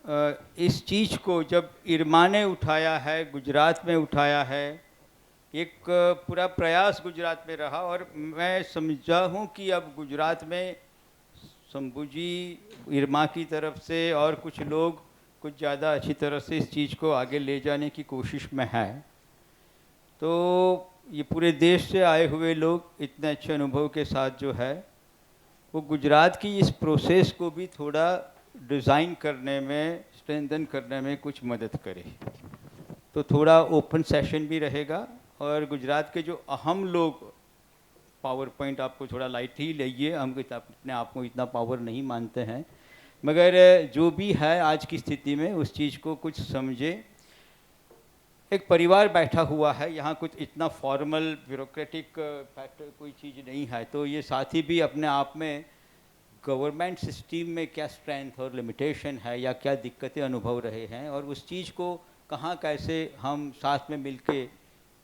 इस चीज़ को जब इरमा ने उठाया है, गुजरात में उठाया है, एक पूरा प्रयास गुजरात में रहा, और मैं समझा हूँ कि अब गुजरात में शंभूजी इरमा की तरफ से और कुछ लोग कुछ ज़्यादा अच्छी तरह से इस चीज़ को आगे ले जाने की कोशिश में है। तो ये पूरे देश से आए हुए लोग इतने अच्छे अनुभव के साथ जो है वो गुजरात की इस प्रोसेस को भी थोड़ा डिज़ाइन करने में, स्ट्रेंथन करने में कुछ मदद करे। तो थोड़ा ओपन सेशन भी रहेगा, और गुजरात के जो अहम लोग, पावर पॉइंट आपको थोड़ा लाइट ही लीजिए, हम अपने आप को इतना पावर नहीं मानते हैं, मगर जो भी है आज की स्थिति में उस चीज़ को कुछ समझे। एक परिवार बैठा हुआ है यहाँ, कुछ इतना फॉर्मल ब्यूरोक्रेटिक फैक्टर कोई चीज़ नहीं है, तो ये साथी भी अपने आप में गवर्नमेंट सिस्टम में क्या स्ट्रेंथ और लिमिटेशन है या क्या दिक्कतें अनुभव रहे हैं, और उस चीज़ को कहाँ कैसे हम साथ में मिलके,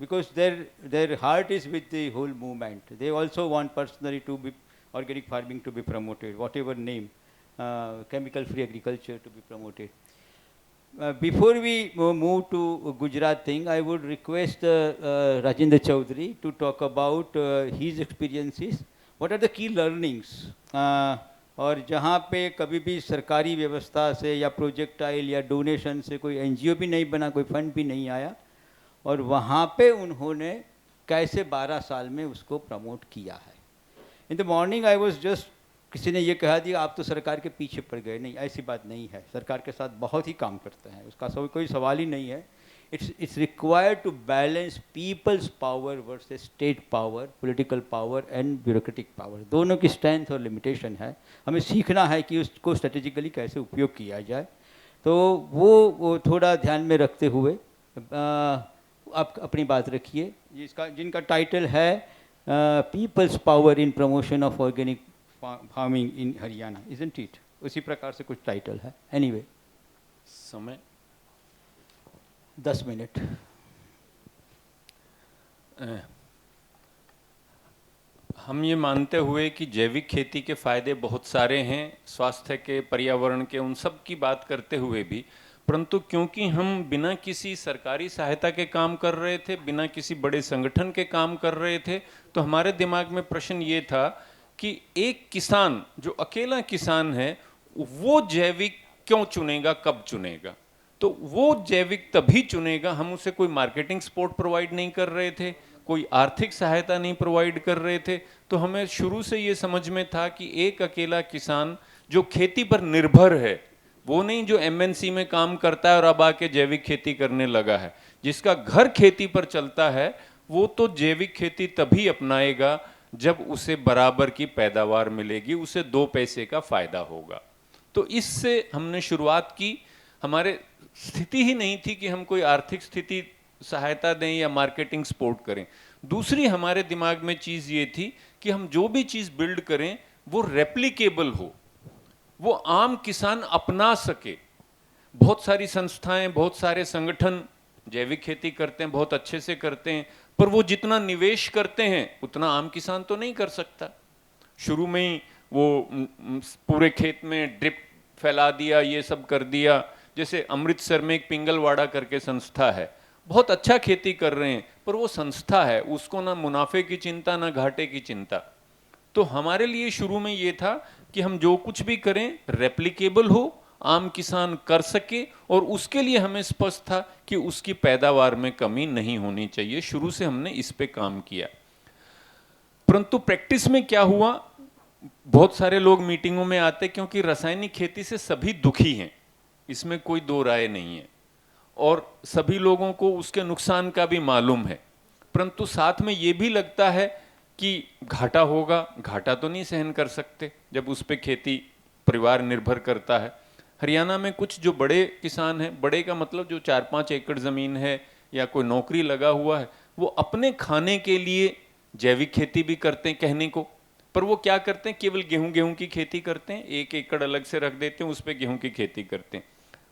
because their heart is with the whole movement, they also want personally to be organic farming to be promoted, whatever name, chemical free agriculture to be promoted. Before we move to Gujarat thing, I would request Rajendra Chaudhary to talk about his experiences. What are the key learnings? और जहाँ पे कभी भी सरकारी व्यवस्था से या projectile या डोनेशन से कोई एनजीओ भी नहीं बना, कोई फंड भी नहीं आया, और वहाँ पे उन्होंने कैसे 12 साल में उसको प्रमोट किया है। In the morning I was just, किसी ने ये कहा दिया आप तो सरकार के पीछे पड़ गए, नहीं ऐसी बात नहीं है, सरकार के साथ बहुत ही काम करते हैं, उसका कोई सवाल ही नहीं है। It's required to balance people's power versus state power, political power and bureaucratic power, दोनों की स्ट्रेंथ और लिमिटेशन है। हमें सीखना है कि उसको स्ट्रेटेजिकली कैसे उपयोग किया जाए। तो वो थोड़ा ध्यान में रखते हुए आप अपनी बात रखिए, जिनका टाइटल है peoples power in promotion of organic farming in Haryana, isn't it? उसी प्रकार से कुछ टाइटल है। एनीवे, समय 10 मिनट। हम ये मानते हुए कि जैविक खेती के फायदे बहुत सारे हैं, स्वास्थ्य के, पर्यावरण के, उन सब की बात करते हुए भी, परंतु क्योंकि हम बिना किसी सरकारी सहायता के काम कर रहे थे, बिना किसी बड़े संगठन के काम कर रहे थे, तो हमारे दिमाग में प्रश्न ये था कि एक किसान जो अकेला किसान है वो जैविक क्यों चुनेगा, कब चुनेगा? तो वो जैविक तभी चुनेगा, हम उसे कोई मार्केटिंग सपोर्ट प्रोवाइड नहीं कर रहे थे, कोई आर्थिक सहायता नहीं प्रोवाइड कर रहे थे। तो हमें शुरू से ये समझ में था कि एक अकेला किसान जो खेती पर निर्भर है, वो नहीं जो एमएनसी में काम करता है और अब आके जैविक खेती करने लगा है, जिसका घर खेती पर चलता है, वो तो जैविक खेती तभी अपनाएगा जब उसे बराबर की पैदावार मिलेगी, उसे 2 पैसे का फायदा होगा। तो इससे हमने शुरुआत की। हमारे स्थिति ही नहीं थी कि हम कोई आर्थिक स्थिति सहायता दें या मार्केटिंग सपोर्ट करें। दूसरी हमारे दिमाग में चीज ये थी कि हम जो भी चीज बिल्ड करें वो रेप्लिकेबल हो, वो आम किसान अपना सके। बहुत सारी संस्थाएं, बहुत सारे संगठन जैविक खेती करते हैं, बहुत अच्छे से करते हैं, पर वो जितना निवेश करते हैं उतना आम किसान तो नहीं कर सकता। शुरू में ही वो पूरे खेत में ड्रिप फैला दिया, ये सब कर दिया। जैसे अमृतसर में एक पिंगलवाड़ा करके संस्था है, बहुत अच्छा खेती कर रहे हैं, पर वो संस्था है, उसको ना मुनाफे की चिंता ना घाटे की चिंता। तो हमारे लिए शुरू में ये था कि हम जो कुछ भी करें रेप्लिकेबल हो, आम किसान कर सके, और उसके लिए हमें स्पष्ट था कि उसकी पैदावार में कमी नहीं होनी चाहिए। शुरू से हमने इस पे काम किया। परंतु प्रैक्टिस में क्या हुआ, बहुत सारे लोग मीटिंगों में आते, क्योंकि रासायनिक खेती से सभी दुखी हैं, इसमें कोई दो राय नहीं है, और सभी लोगों को उसके नुकसान का भी मालूम है, परंतु साथ में ये भी लगता है कि घाटा होगा। घाटा तो नहीं सहन कर सकते जब उस पर खेती परिवार निर्भर करता है। हरियाणा में कुछ जो बड़े किसान हैं, बड़े का मतलब जो 4-5 एकड़ ज़मीन है या कोई नौकरी लगा हुआ है, वो अपने खाने के लिए जैविक खेती भी करते हैं कहने को, पर वो क्या करते हैं, केवल गेहूं की खेती करते हैं, 1 एकड़ अलग से रख देते हैं, उस पर गेहूं की खेती करते हैं।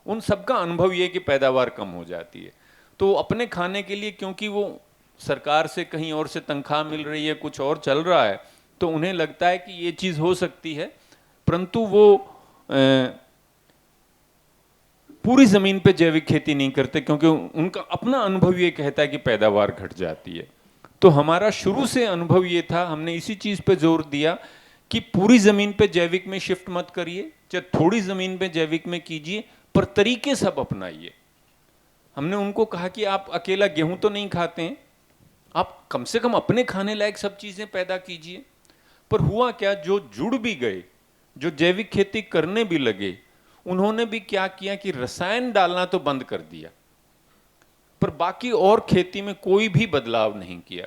उन सबका अनुभव ये कि पैदावार कम हो जाती है। तो अपने खाने के लिए, क्योंकि वो सरकार से कहीं और से तनख्वाह मिल रही है, कुछ और चल रहा है, तो उन्हें लगता है कि ये चीज़ हो सकती है, परंतु वो पूरी जमीन पे जैविक खेती नहीं करते क्योंकि उनका अपना अनुभव ये कहता है कि पैदावार घट जाती है। तो हमारा शुरू से अनुभव ये था, हमने इसी चीज पे जोर दिया कि पूरी जमीन पे जैविक में शिफ्ट मत करिए, चाहे थोड़ी जमीन पे जैविक में कीजिए, पर तरीके सब अपनाइए। हमने उनको कहा कि आप अकेला गेहूं तो नहीं खाते हैं, आप कम से कम अपने खाने लायक सब चीजें पैदा कीजिए। पर हुआ क्या, जो जुड़ भी गए, जो जैविक खेती करने भी लगे, उन्होंने भी क्या किया कि रसायन डालना तो बंद कर दिया, पर बाकी और खेती में कोई भी बदलाव नहीं किया।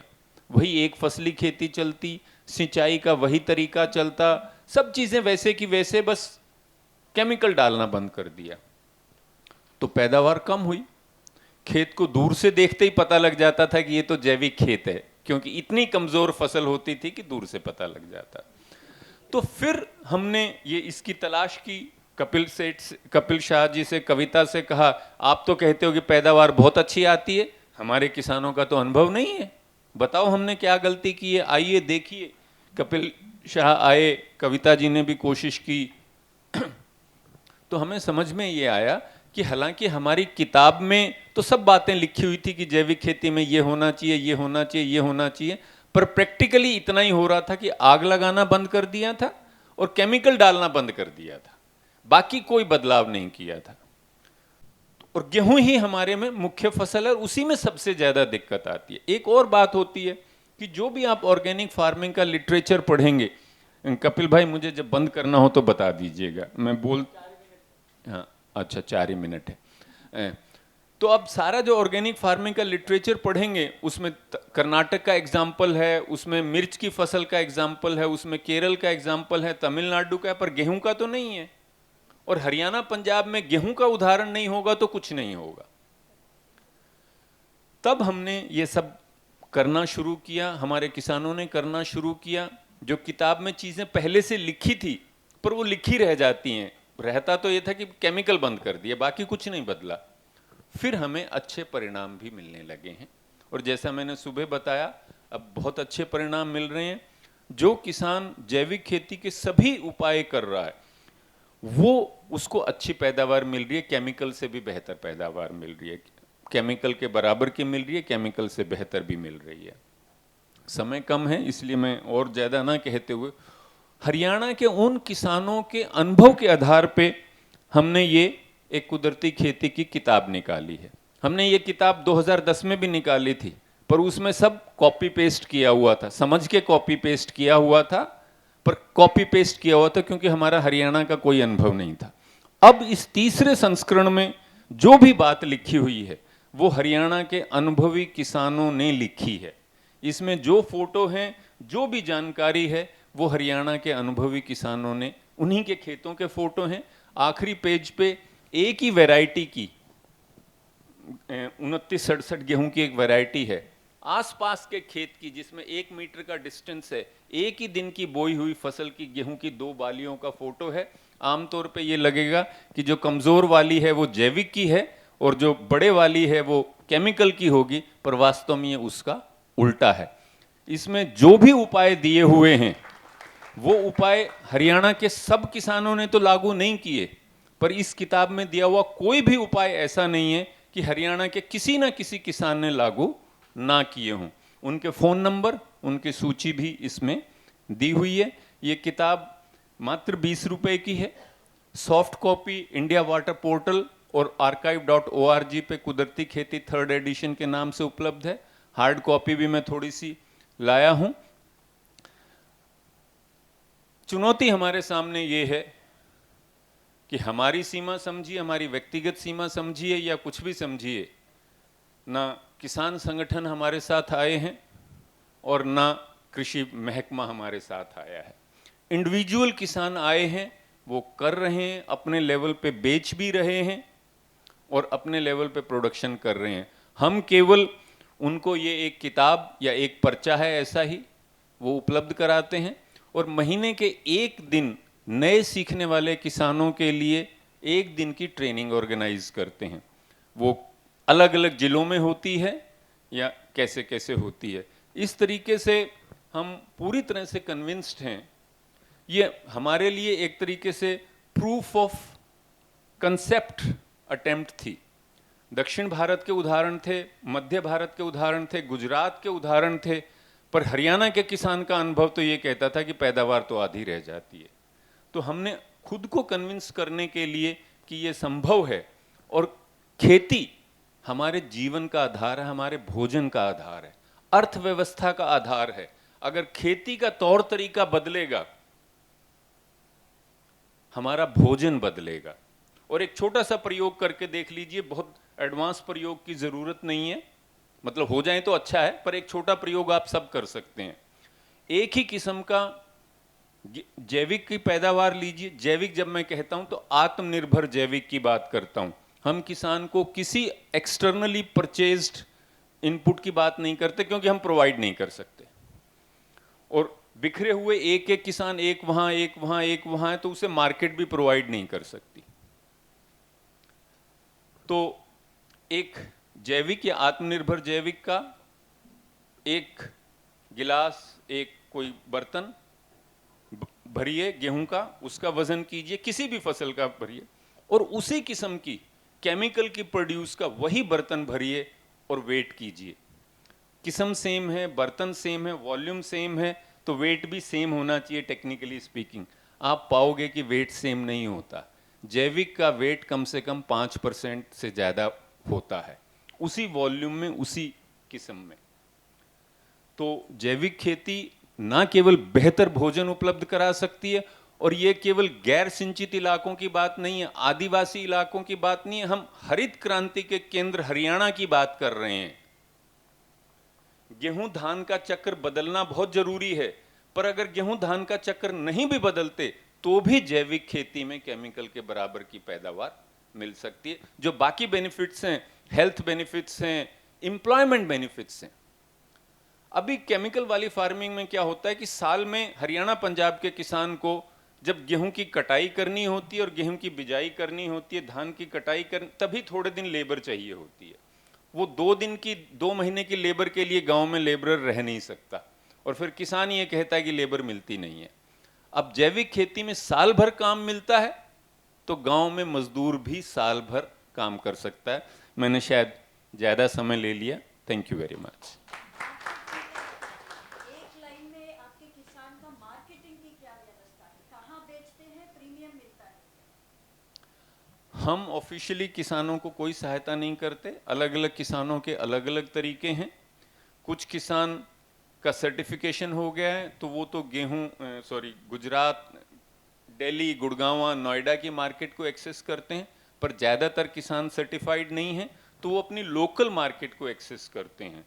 वही एक फसली खेती चलती, सिंचाई का वही तरीका चलता, सब चीजें वैसे की वैसे, बस केमिकल डालना बंद कर दिया। तो पैदावार कम हुई। खेत को दूर से देखते ही पता लग जाता था कि ये तो जैविक खेत है, क्योंकि इतनी कमजोर फसल होती थी कि दूर से पता लग जाता। तो फिर हमने ये इसकी तलाश की, कपिल शाह जी से, कविता से कहा, आप तो कहते हो कि पैदावार बहुत अच्छी आती है, हमारे किसानों का तो अनुभव नहीं है, बताओ हमने क्या गलती की है, आइए देखिए। कपिल शाह आए, कविता जी ने भी कोशिश की। तो हमें समझ में ये आया कि हालांकि हमारी किताब में तो सब बातें लिखी हुई थी कि जैविक खेती में ये होना चाहिए, ये होना चाहिए, ये होना चाहिए, पर प्रैक्टिकली इतना ही हो रहा था कि आग लगाना बंद कर दिया था और केमिकल डालना बंद कर दिया था, बाकी कोई बदलाव नहीं किया था। और गेहूं ही हमारे में मुख्य फसल है, उसी में सबसे ज्यादा दिक्कत आती है। एक और बात होती है कि जो भी आप ऑर्गेनिक फार्मिंग का लिटरेचर पढ़ेंगे, कपिल भाई मुझे जब बंद करना हो तो बता दीजिएगा, मैं बोल, हाँ अच्छा 4 ही मिनट है। तो अब सारा जो ऑर्गेनिक फार्मिंग का लिटरेचर पढ़ेंगे, उसमें कर्नाटक का एग्जाम्पल है, उसमें मिर्च की फसल का एग्जाम्पल है, उसमें केरल का एग्जाम्पल है, तमिलनाडु का है, पर गेहूं का तो नहीं है। और हरियाणा पंजाब में गेहूं का उदाहरण नहीं होगा तो कुछ नहीं होगा। तब हमने ये सब करना शुरू किया, हमारे किसानों ने करना शुरू किया। जो किताब में चीजें पहले से लिखी थी पर वो लिखी रह जाती हैं, रहता तो ये था कि केमिकल बंद कर दिए, बाकी कुछ नहीं बदला। फिर हमें अच्छे परिणाम भी मिलने लगे हैं, और जैसा मैंने सुबह बताया, अब बहुत अच्छे परिणाम मिल रहे हैं। जो किसान जैविक खेती के सभी उपाय कर रहा है, वो उसको अच्छी पैदावार मिल रही है, केमिकल से भी बेहतर पैदावार मिल रही है, केमिकल के बराबर की मिल रही है, केमिकल से बेहतर भी मिल रही है। समय कम है इसलिए मैं और ज़्यादा ना कहते हुए, हरियाणा के उन किसानों के अनुभव के आधार पे हमने ये एक कुदरती खेती की किताब निकाली है। हमने ये किताब 2010 में भी निकाली थी, पर उसमें सब कॉपी पेस्ट किया हुआ था, समझ के कॉपी पेस्ट किया हुआ था, पर कॉपी पेस्ट किया हुआ था क्योंकि हमारा हरियाणा का कोई अनुभव नहीं था। अब इस तीसरे संस्करण में जो भी बात लिखी हुई है वो हरियाणा के अनुभवी किसानों ने लिखी है। इसमें जो फोटो हैं, जो भी जानकारी है, वो हरियाणा के अनुभवी किसानों ने, उन्हीं के खेतों के फोटो हैं। आखिरी पेज पे एक ही वैरायटी की 2967 गेहूं की एक वैरायटी है, आसपास के खेत की, जिसमें 1 मीटर का डिस्टेंस है, एक ही दिन की बोई हुई फसल की गेहूं की 2 बालियों का फोटो है। आमतौर पे ये लगेगा कि जो कमजोर वाली है वो जैविक की है और जो बड़े वाली है वो केमिकल की होगी, पर वास्तव में ये उसका उल्टा है। इसमें जो भी उपाय दिए हुए हैं वो उपाय हरियाणा के सब किसानों ने तो लागू नहीं किए, पर इस किताब में दिया हुआ कोई भी उपाय ऐसा नहीं है कि हरियाणा के किसी ना किसी किसान ने लागू ना किए हों। उनके फ़ोन नंबर, उनकी सूची भी इसमें दी हुई है। ये किताब मात्र 20 रुपए की है। Soft copy India water portal और archive.org पे कुदरती खेती 3rd एडिशन के नाम से उपलब्ध है। हार्ड कॉपी भी मैं थोड़ी सी लाया हूं। चुनौती हमारे सामने ये है कि हमारी सीमा समझिए, हमारी व्यक्तिगत सीमा समझिए या कुछ भी समझिए, ना किसान संगठन हमारे साथ आए हैं और ना कृषि महकमा हमारे साथ आया है। इंडिविजुअल किसान आए हैं, वो कर रहे हैं, अपने लेवल पे बेच भी रहे हैं और अपने लेवल पे प्रोडक्शन कर रहे हैं। हम केवल उनको ये एक किताब या एक पर्चा है ऐसा ही वो उपलब्ध कराते हैं, और महीने के 1 दिन नए सीखने वाले किसानों के लिए 1 दिन की ट्रेनिंग ऑर्गेनाइज करते हैं। वो अलग अलग जिलों में होती है या कैसे कैसे होती है। इस तरीके से हम पूरी तरह से कन्विंस्ड हैं। ये हमारे लिए एक तरीके से प्रूफ ऑफ कंसेप्ट अटेम्प्ट थी। दक्षिण भारत के उदाहरण थे, मध्य भारत के उदाहरण थे, गुजरात के उदाहरण थे, पर हरियाणा के किसान का अनुभव तो ये कहता था कि पैदावार तो आधी रह जाती है। तो हमने खुद को कन्विंस करने के लिए कि ये संभव है और खेती हमारे जीवन का आधार है, हमारे भोजन का आधार है, अर्थव्यवस्था का आधार है। अगर खेती का तौर तरीका बदलेगा, हमारा भोजन बदलेगा। और एक छोटा सा प्रयोग करके देख लीजिए, बहुत एडवांस प्रयोग की जरूरत नहीं है, मतलब हो जाए तो अच्छा है, पर एक छोटा प्रयोग आप सब कर सकते हैं। एक ही किस्म का जैविक की पैदावार लीजिए। जैविक जब मैं कहता हूं तो आत्मनिर्भर जैविक की बात करता हूं। हम किसान को किसी एक्सटर्नली परचेज्ड इनपुट की बात नहीं करते, क्योंकि हम प्रोवाइड नहीं कर सकते। और बिखरे हुए एक एक किसान, एक वहां एक वहां एक वहां है, तो उसे मार्केट भी प्रोवाइड नहीं कर सकती। तो एक जैविक या आत्मनिर्भर जैविक का एक गिलास, एक कोई बर्तन भरिए गेहूं का, उसका वजन कीजिए, किसी भी फसल का भरिए, और उसी किस्म की केमिकल की प्रोड्यूस का वही बर्तन भरिए और वेट कीजिए। किस्म सेम है, बर्तन सेम है, वॉल्यूम सेम है, तो वेट भी सेम होना चाहिए टेक्निकली स्पीकिंग। आप पाओगे कि वेट सेम नहीं होता। जैविक का वेट कम से कम 5% से ज़्यादा होता है, उसी वॉल्यूम में, उसी किस्म में। तो जैविक खेती ना केवल बेहतर भोजन उपलब्ध करा सकती है, और ये केवल गैर सिंचित इलाकों की बात नहीं है, आदिवासी इलाकों की बात नहीं है। हम हरित क्रांति के केंद्र हरियाणा की बात कर रहे हैं। गेहूं धान का चक्र बदलना बहुत जरूरी है, पर अगर गेहूं धान का चक्र नहीं भी बदलते तो भी जैविक खेती में केमिकल के बराबर की पैदावार मिल सकती है। जो बाकी बेनिफिट्स हैं, हेल्थ बेनिफिट्स हैं, एम्प्लॉयमेंट बेनिफिट्स हैं। अभी केमिकल वाली फार्मिंग में क्या होता है कि साल में हरियाणा पंजाब के किसान को जब गेहूं की कटाई करनी होती है और गेहूं की बिजाई करनी होती है, धान की कटाई करनी, तभी थोड़े दिन लेबर चाहिए होती है। वो 2 महीने की लेबर के लिए गांव में लेबरर रह नहीं सकता, और फिर किसान ये कहता है कि लेबर मिलती नहीं है। अब जैविक खेती में साल भर काम मिलता है, तो गांव में मजदूर भी साल भर काम कर सकता है। मैंने शायद ज्यादा समय ले लिया। Thank you very much. एक लाइन में आपके किसान का मार्केटिंग की क्या व्यवस्था है? कहाँ बेचते हैं? प्रीमियम मिलता है? हम ऑफिशियली किसानों को कोई सहायता नहीं करते। अलग अलग किसानों के अलग अलग तरीके हैं। कुछ किसान का सर्टिफिकेशन हो गया है, तो वो तो गुजरात, दिल्ली, गुड़गांव, नोएडा की मार्केट को एक्सेस करते हैं। पर ज़्यादातर किसान सर्टिफाइड नहीं हैं, तो वो अपनी लोकल मार्केट को एक्सेस करते हैं।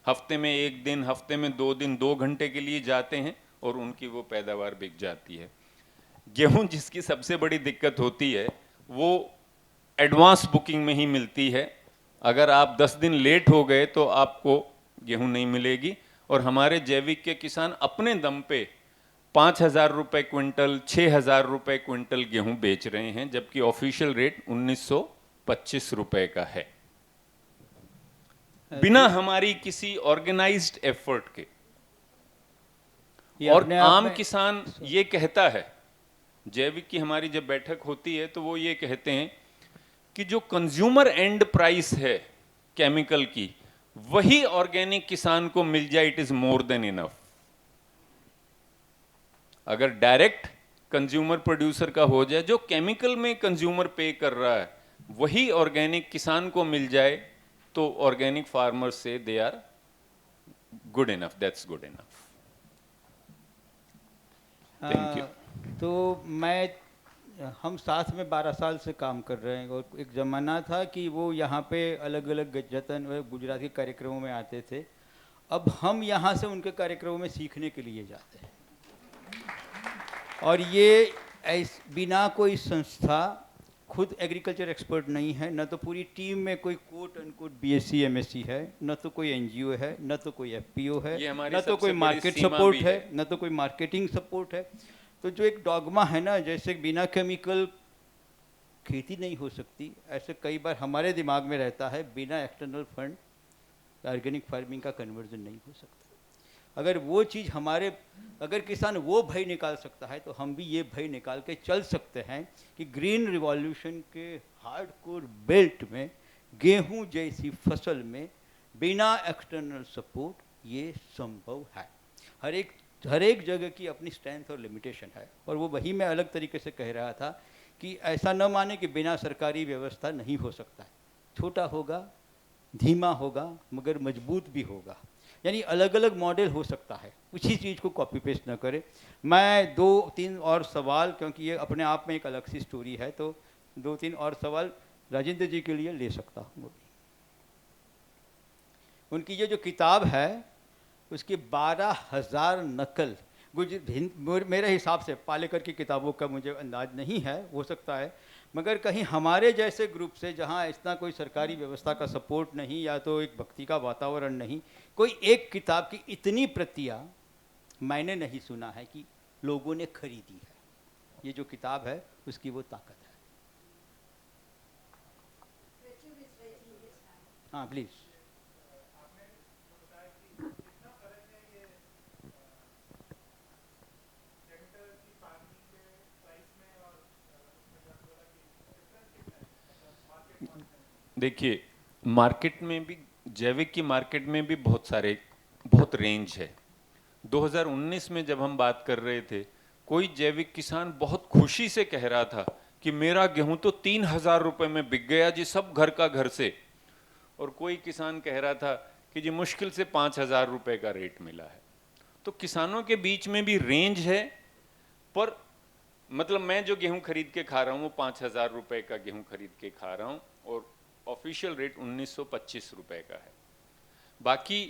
हफ्ते में 1 दिन, हफ्ते में 2 दिन, 2 घंटे के लिए जाते हैं और उनकी वो पैदावार बिक जाती है। गेहूं जिसकी सबसे बड़ी दिक्कत होती है, वो एडवांस बुकिंग में ही मिलती है। अगर आप 10 दिन लेट हो गए तो आपको गेहूं नहीं मिलेगी। और हमारे जैविक के किसान अपने दम पे 5,000 रुपये क्विंटल, 6,000 रुपये क्विंटल गेहूं बेच रहे हैं, जबकि ऑफिशियल रेट 1,925 रुपये का है, बिना हमारी किसी ऑर्गेनाइज्ड एफर्ट के। और आम किसान ये कहता है, जैविक की हमारी जब बैठक होती है तो वो ये कहते हैं कि जो कंज्यूमर एंड प्राइस है केमिकल की, वही ऑर्गेनिक किसान को मिल जाए, it is more than enough. अगर डायरेक्ट कंज्यूमर प्रोड्यूसर का हो जाए, जो केमिकल में कंज्यूमर पे कर रहा है, वही ऑर्गेनिक किसान को मिल जाए, तो ऑर्गेनिक फार्मर्स से they are good enough, that's good enough. Thank you. तो हम साथ में 12 साल से काम कर रहे हैं, और एक ज़माना था कि वो यहाँ पे अलग अलग जतन गुजरात के कार्यक्रमों में आते थे। अब हम यहाँ से उनके कार्यक्रमों में सीखने के लिए जाते हैं, और ये बिना कोई संस्था, खुद एग्रीकल्चर एक्सपर्ट नहीं है, न तो पूरी टीम में कोई कोट अनकोट बीएससी एमएससी है, न तो कोई एनजीओ है, न तो कोई एफपीओ है, न तो कोई मार्केट सपोर्ट है, न तो कोई मार्केटिंग सपोर्ट है। तो जो एक डॉगमा है ना, जैसे बिना केमिकल खेती नहीं हो सकती, ऐसे कई बार हमारे दिमाग में रहता है, बिना एक्सटर्नल फंड ऑर्गेनिक फार्मिंग का कन्वर्जन नहीं हो सकता। अगर वो चीज़ हमारे, अगर किसान वो भय निकाल सकता है तो हम भी ये भय निकाल के चल सकते हैं कि ग्रीन रिवॉल्यूशन के हार्डकोर बेल्ट में गेहूं जैसी फसल में बिना एक्सटर्नल सपोर्ट ये संभव है। हर एक जगह की अपनी स्ट्रेंथ और लिमिटेशन है, और वो वही मैं अलग तरीके से कह रहा था कि ऐसा न माने कि बिना सरकारी व्यवस्था नहीं हो सकता है। छोटा होगा, धीमा होगा, मगर मजबूत भी होगा। यानी अलग अलग मॉडल हो सकता है, उसी चीज़ को कॉपी पेस्ट न करें। मैं 2-3 और सवाल, क्योंकि ये अपने आप में एक अलग सी स्टोरी है, तो 2-3 और सवाल राजेंद्र जी के लिए ले सकता हूँ। उनकी ये जो किताब है उसकी 12,000 नकल मेरे हिसाब से पालेकर की किताबों का मुझे अंदाज नहीं है, हो सकता है, मगर कहीं हमारे जैसे ग्रुप से जहाँ इतना कोई सरकारी व्यवस्था का सपोर्ट नहीं या तो एक भक्ति का वातावरण नहीं, कोई एक किताब की इतनी प्रतियां मैंने नहीं सुना है कि लोगों ने खरीदी है। ये जो किताब है उसकी वो ताकत है। हाँ प्लीज़। देखिए, मार्केट में भी, जैविक की मार्केट में भी बहुत रेंज है। 2019 में जब हम बात कर रहे थे, कोई जैविक किसान बहुत खुशी से कह रहा था कि मेरा गेहूं तो 3,000 रुपए में बिक गया जी, सब घर का घर से। और कोई किसान कह रहा था कि जी मुश्किल से 5,000 रुपए का रेट मिला है। तो किसानों के बीच में भी रेंज है, पर मतलब मैं जो गेहूं खरीद के खा रहा हूं वो 5,000 रुपए का गेहूं खरीद के खा रहा हूं, और ऑफिशियल रेट 1,925 रुपए का है। बाकी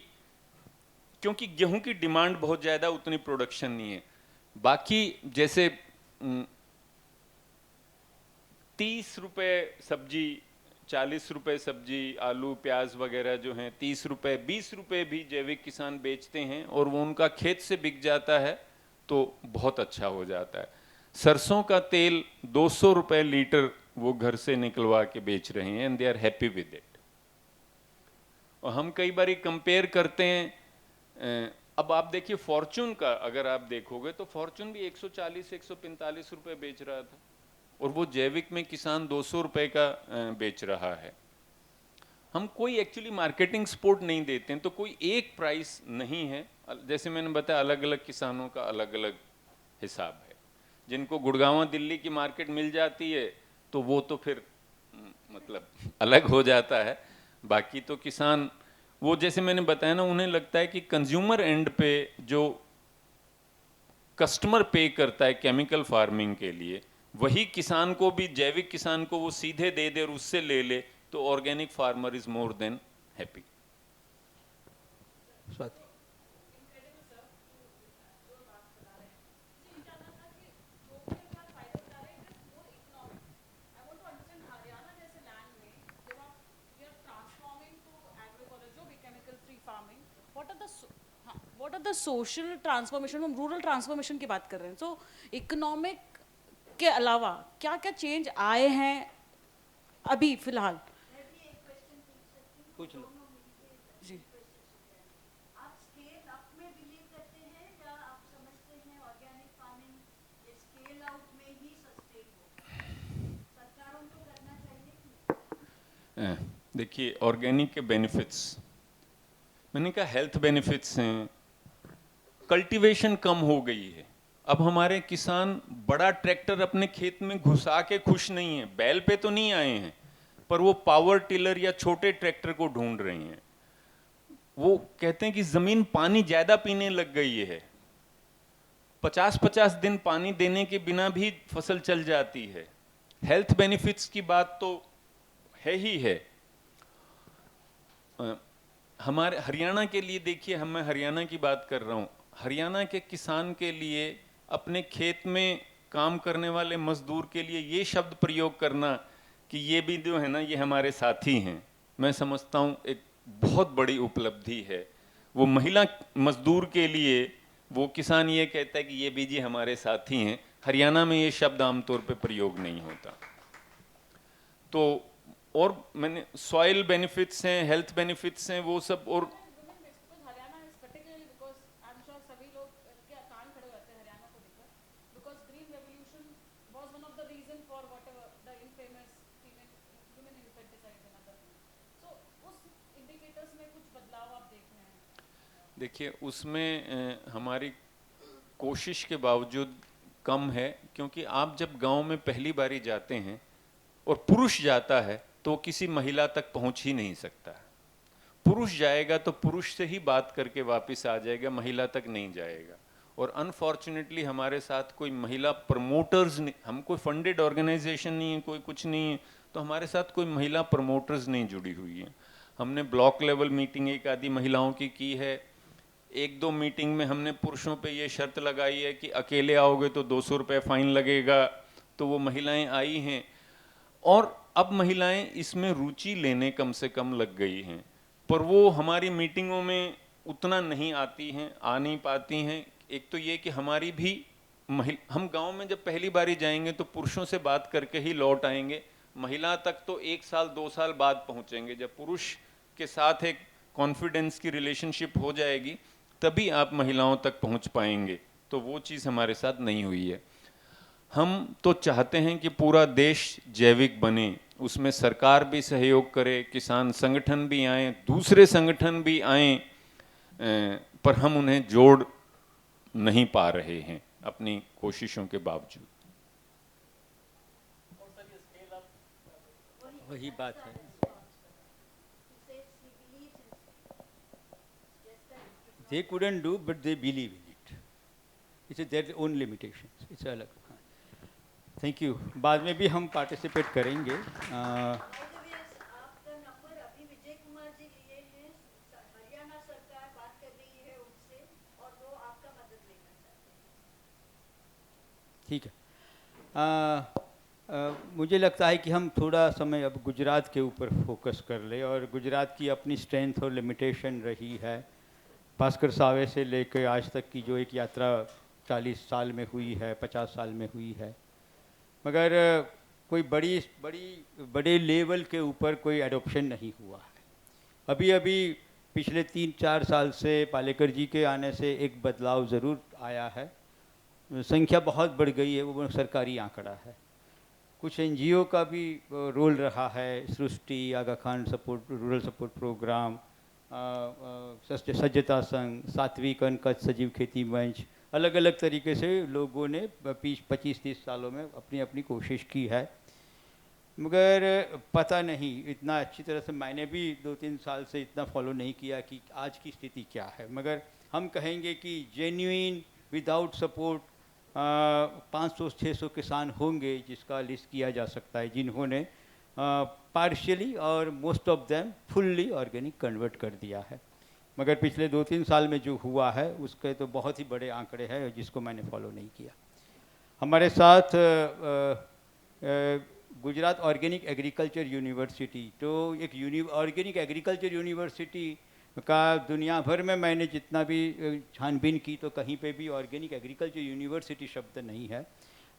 क्योंकि गेहूं की डिमांड बहुत ज्यादा, उतनी प्रोडक्शन नहीं है। बाकी जैसे 30 रुपए सब्जी, 40 रुपए सब्जी, आलू प्याज वगैरह जो हैं 30 रुपए, 20 रुपए भी जैविक किसान बेचते हैं, और वो उनका खेत से बिक जाता है तो बहुत अच्छा हो जाता है। सरसों का तेल 200 रुपए लीटर वो घर से निकलवा के बेच रहे हैं, and they are happy with it. और हम कई बार कंपेयर करते हैं, अब आप देखिए फॉर्चून का, अगर आप देखोगे तो फॉर्चून भी 140-145 रुपए बेच रहा था, और वो जैविक में किसान 200 रुपए का बेच रहा है। हम कोई एक्चुअली मार्केटिंग सपोर्ट नहीं देते हैं, तो कोई एक प्राइस नहीं है। जैसे मैंने बताया, अलग अलग किसानों का अलग अलग हिसाब है। जिनको गुड़गांव दिल्ली की मार्केट मिल जाती है तो वो तो फिर मतलब अलग हो जाता है। बाकी तो किसान, वो जैसे मैंने बताया ना, उन्हें लगता है कि कंज्यूमर एंड पे जो कस्टमर पे करता है केमिकल फार्मिंग के लिए, वही किसान को भी, जैविक किसान को वो सीधे दे दे और उससे ले ले, तो organic farmer is more than happy. Swati. What are the social transformation, हम रूरल ट्रांसफॉर्मेशन की बात कर रहे हैं, सो इकोनॉमिक के अलावा क्या क्या चेंज आए हैं अभी फिलहाल? पूछ लो जी। आप स्केल अप में बिलीव करते हैं या आप समझते हैं ऑर्गेनिक फार्मिंग ये स्केल आउट में ही सस्टेन होगा? सरकारों को करना चाहिए कि देखिए, ऑर्गेनिक के बेनिफिट्स, मैंने कहा हेल्थ बेनिफिट्स हैं। कल्टीवेशन कम हो गई है। अब हमारे किसान बड़ा ट्रैक्टर अपने खेत में घुसा के खुश नहीं है, बैल पे तो नहीं आए हैं, पर वो पावर टिलर या छोटे ट्रैक्टर को ढूंढ रहे हैं। वो कहते हैं कि जमीन पानी ज्यादा पीने लग गई है, 50-50 दिन पानी देने के बिना भी फसल चल जाती है। हेल्थ बेनिफिट्स की बात तो है ही है। हमारे हरियाणा के लिए देखिए, मैं हरियाणा की बात कर रहा हूँ, हरियाणा के किसान के लिए अपने खेत में काम करने वाले मजदूर के लिए ये शब्द प्रयोग करना कि ये भी जो है ना, ये हमारे साथी हैं, मैं समझता हूँ एक बहुत बड़ी उपलब्धि है। वो महिला मजदूर के लिए वो किसान ये कहता है कि ये भी जी हमारे साथी हैं। हरियाणा में ये शब्द आमतौर पे प्रयोग नहीं होता। तो और मैंने सॉइल बेनिफिट्स हैं, हेल्थ बेनिफिट्स हैं, वो सब। और Hariana is particularly because I'm status में कुछ बदलाव आप देख रहे हैं? देखिए उसमें हमारी कोशिश के बावजूद कम है, क्योंकि आप जब गांव में पहली बारी जाते हैं और पुरुष जाता है तो वो किसी महिला तक पहुंच ही नहीं सकता है। पुरुष जाएगा तो पुरुष से ही बात करके वापस आ जाएगा, महिला तक नहीं जाएगा। और अनफॉर्चुनेटली हमारे साथ कोई महिला प्रमोटर्स नहीं, हम कोई फंडेड ऑर्गेनाइजेशन नहीं है, कोई कुछ नहीं है, तो हमारे साथ कोई महिला प्रमोटर्स नहीं जुड़ी हुई हैं। हमने ब्लॉक लेवल मीटिंग एक आधी महिलाओं की है। एक दो मीटिंग में हमने पुरुषों पे ये शर्त लगाई है कि अकेले आओगे तो 200 रुपये फाइन लगेगा, तो वो महिलाएं आई हैं। और अब महिलाएं इसमें रुचि लेने कम से कम लग गई हैं, पर वो हमारी मीटिंगों में उतना नहीं आती हैं, आ नहीं पाती हैं। एक तो ये कि हमारी भी हम गांव में जब पहली बारी जाएंगे तो पुरुषों से बात करके ही लौट आएंगे, महिला तक तो 1 साल 2 साल बाद पहुंचेंगे। जब पुरुष के साथ एक कॉन्फिडेंस की रिलेशनशिप हो जाएगी तभी आप महिलाओं तक पहुंच पाएंगे, तो वो चीज़ हमारे साथ नहीं हुई है। हम तो चाहते हैं कि पूरा देश जैविक बने, उसमें सरकार भी सहयोग करे, किसान संगठन भी आए, दूसरे संगठन भी आए, पर हम उन्हें जोड़ नहीं पा रहे हैं अपनी कोशिशों के बावजूद। वही बात है। They couldn't do, but they believe in it. It's their own limitations. It's अलग। Thank you. बाद में भी हम पार्टिसिपेट करेंगे। आपका नंबर अभी विजय कुमार जी लिए हैं, हरियाणा सरकार बात कर रही है उनसे और वो आपका मदद लेना चाहते हैं। ठीक है। मुझे लगता है कि हम थोड़ा समय अब गुजरात के ऊपर फोकस कर ले, और गुजरात की अपनी स्ट्रेंथ और लिमिटेशन रही है। भास्कर सावे से लेकर आज तक की जो एक यात्रा 40 साल में हुई है, 50 साल में हुई है, मगर कोई बड़े लेवल के ऊपर कोई एडॉप्शन नहीं हुआ है। अभी अभी पिछले 3-4 साल से पालेकर जी के आने से एक बदलाव ज़रूर आया है। संख्या बहुत बढ़ गई है, वो सरकारी आंकड़ा है। कुछ एनजीओ का भी रोल रहा है, Srishti, Aga Khan support, rural support programme, Sajjata Sangh, सात्विक कच्छ, सजीव खेती मंच, अलग अलग तरीके से लोगों ने 25-30 सालों में अपनी अपनी कोशिश की है। मगर पता नहीं इतना अच्छी तरह से, मैंने भी 2-3 साल से इतना फॉलो नहीं किया कि आज की स्थिति क्या है। मगर हम कहेंगे कि जेन्युइन विदाउट सपोर्ट 500-600 किसान होंगे जिसका लिस्ट किया जा सकता है, जिन्होंने पार्शियली और most of them fully organic convert कर दिया है। मगर पिछले 2-3 साल में जो हुआ है उसके तो बहुत ही बड़े आंकड़े हैं जिसको मैंने फॉलो नहीं किया। हमारे साथ गुजरात ऑर्गेनिक एग्रीकल्चर यूनिवर्सिटी, तो एक ऑर्गेनिक एग्रीकल्चर यूनिवर्सिटी का दुनिया भर में मैंने जितना भी छानबीन की तो कहीं पे भी ऑर्गेनिक एग्रीकल्चर यूनिवर्सिटी शब्द नहीं है।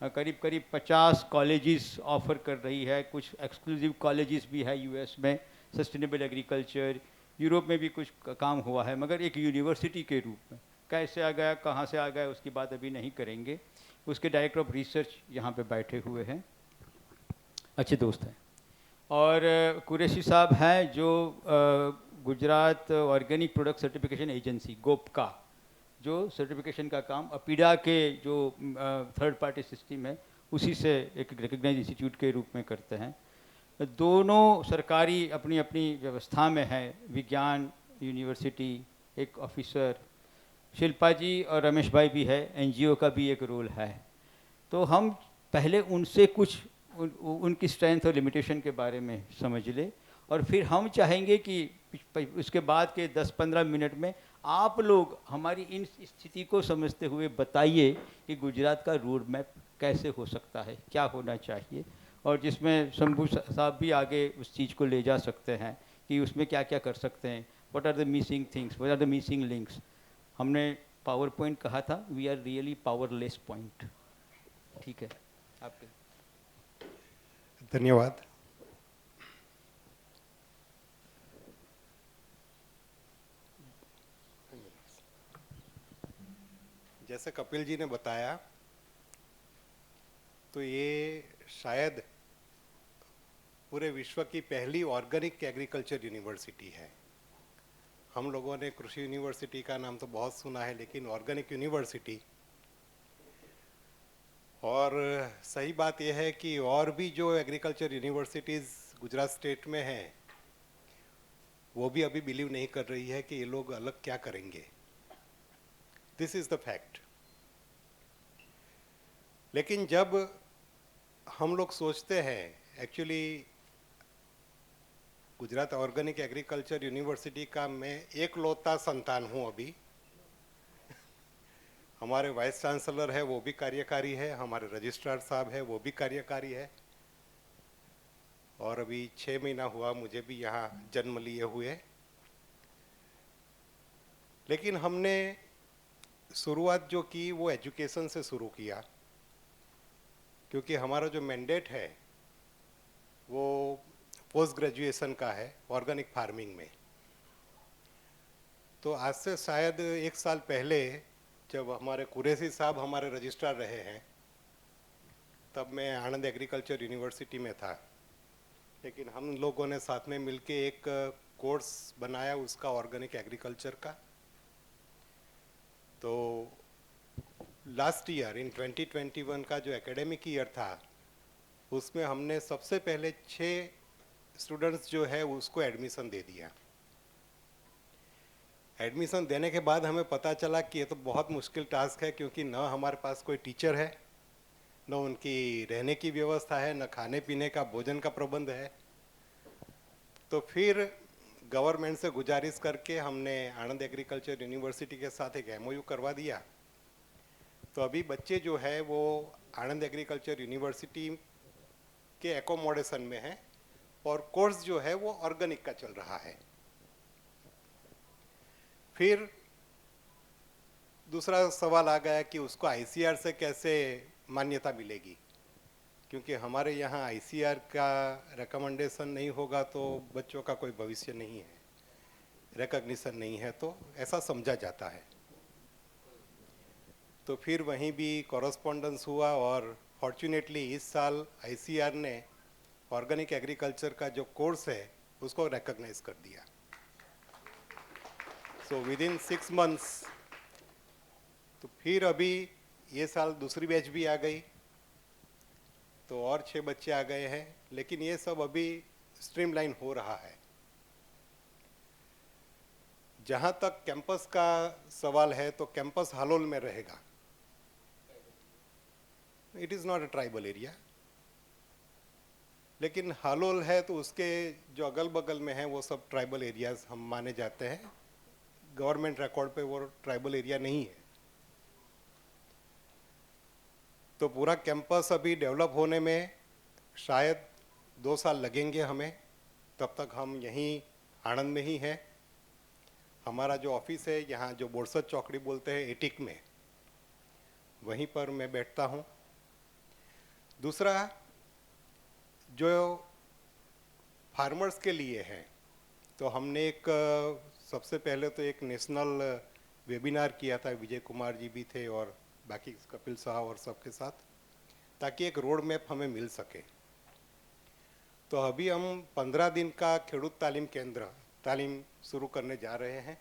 करीब करीब 50 कॉलेजेस ऑफ़र कर रही है, कुछ एक्सक्लूसिव कॉलेजेस भी है यूएस में, सस्टेनेबल एग्रीकल्चर, यूरोप में भी कुछ काम हुआ है, मगर एक यूनिवर्सिटी के रूप में कैसे आ गया, कहाँ से आ गया, उसकी बात अभी नहीं करेंगे। उसके डायरेक्टर ऑफ रिसर्च यहाँ पे बैठे हुए हैं, अच्छे दोस्त हैं। और कुरैशी साहब हैं जो Gujarat organic product certification agency गोपका, जो सर्टिफिकेशन का काम अपीडा के जो थर्ड पार्टी सिस्टम है उसी से एक रिकग्नाइज इंस्टीट्यूट के रूप में करते हैं। दोनों सरकारी अपनी अपनी व्यवस्था में है, विज्ञान यूनिवर्सिटी, एक ऑफिसर, शिल्पा जी और रमेश भाई भी है, एनजीओ का भी एक रोल है। तो हम पहले उनसे कुछ उनकी स्ट्रेंथ और लिमिटेशन के बारे में समझ ले, और फिर हम चाहेंगे कि उसके बाद के 10-15 मिनट में आप लोग हमारी इन स्थिति को समझते हुए बताइए कि गुजरात का रोड मैप कैसे हो सकता है, क्या होना चाहिए, और जिसमें शंभू साहब भी आगे उस चीज़ को ले जा सकते हैं कि उसमें क्या क्या कर सकते हैं, what are the missing things, what are the missing links. हमने पावर पॉइंट कहा था, we are really powerless point. ठीक है, आपके धन्यवाद। जैसे कपिल जी ने बताया, तो ये शायद पूरे विश्व की पहली ऑर्गेनिक एग्रीकल्चर यूनिवर्सिटी है। हम लोगों ने कृषि यूनिवर्सिटी का नाम तो बहुत सुना है, लेकिन ऑर्गेनिक यूनिवर्सिटी, और सही बात यह है कि और भी जो एग्रीकल्चर यूनिवर्सिटीज़ गुजरात स्टेट में हैं वो भी अभी बिलीव नहीं कर रही है कि ये लोग अलग क्या करेंगे। This is the fact. लेकिन जब हम लोग सोचते हैं, actually Gujarat organic agriculture university का मैं एकलौता संतान हूँ अभी। हमारे वाइस चांसलर है वो भी कार्यकारी है, हमारे रजिस्ट्रार साहब है वो भी कार्यकारी है, और अभी 6 महीना हुआ मुझे भी यहाँ जन्म लिए हुए। लेकिन हमने शुरुआत जो की वो एजुकेशन से शुरू किया, क्योंकि हमारा जो मैंडेट है वो पोस्ट ग्रेजुएशन का है ऑर्गेनिक फार्मिंग में। तो आज से शायद 1 साल पहले जब हमारे कुरैशी साहब हमारे रजिस्ट्रार रहे हैं, तब मैं आनंद एग्रीकल्चर यूनिवर्सिटी में था। लेकिन हम लोगों ने साथ में मिलके एक कोर्स बनाया उसका, ऑर्गेनिक एग्रीकल्चर का। तो लास्ट ईयर इन 2021 का जो एकेडमिक ईयर था उसमें हमने सबसे पहले 6 स्टूडेंट्स जो है उसको एडमिशन दे दिया। एडमिशन देने के बाद हमें पता चला कि ये तो बहुत मुश्किल टास्क है, क्योंकि न हमारे पास कोई टीचर है, न उनकी रहने की व्यवस्था है, न खाने पीने का भोजन का प्रबंध है। तो फिर गवर्नमेंट से गुजारिश करके हमने आनंद एग्रीकल्चर यूनिवर्सिटी के साथ एक MOU करवा दिया। तो अभी बच्चे जो है वो आनंद एग्रीकल्चर यूनिवर्सिटी के एकोमोडेशन में हैं, और कोर्स जो है वो ऑर्गेनिक का चल रहा है। फिर दूसरा सवाल आ गया कि उसको ICAR से कैसे मान्यता मिलेगी, क्योंकि हमारे यहाँ ICAR का रिकमेंडेशन नहीं होगा तो बच्चों का कोई भविष्य नहीं है, रिकॉग्निशन नहीं है, तो ऐसा समझा जाता है। तो फिर वहीं भी कॉरेस्पॉन्डेंस हुआ, और फॉर्चुनेटली इस साल ICAR ने ऑर्गेनिक एग्रीकल्चर का जो कोर्स है उसको रिकॉग्नाइज कर दिया। सो विद इन 6 मंथ्स, तो फिर अभी ये साल दूसरी बैच भी आ गई, तो और 6 बच्चे आ गए हैं। लेकिन ये सब अभी स्ट्रीमलाइन हो रहा है। जहाँ तक कैंपस का सवाल है, तो कैंपस हालोल में रहेगा। It is not a tribal area, लेकिन हालोल है तो उसके जो अगल बगल में है वो सब ट्राइबल एरियाज हम माने जाते हैं। गवर्नमेंट रिकॉर्ड पे वो ट्राइबल एरिया नहीं है। तो पूरा कैंपस अभी डेवलप होने में शायद 2 साल लगेंगे हमें। तब तक हम यहीं आनंद में ही हैं। हमारा जो ऑफिस है यहाँ जो बोरसद चौकड़ी बोलते हैं एटिक में, वहीं पर मैं बैठता हूँ। दूसरा जो फार्मर्स के लिए है, तो हमने एक सबसे पहले तो एक नेशनल वेबिनार किया था, विजय कुमार जी भी थे और बाकी कपिल साहब और सबके साथ, ताकि एक रोड मैप हमें मिल सके। तो अभी हम 15 दिन का खेडूत तालीम केंद्र तालीम शुरू करने जा रहे हैं,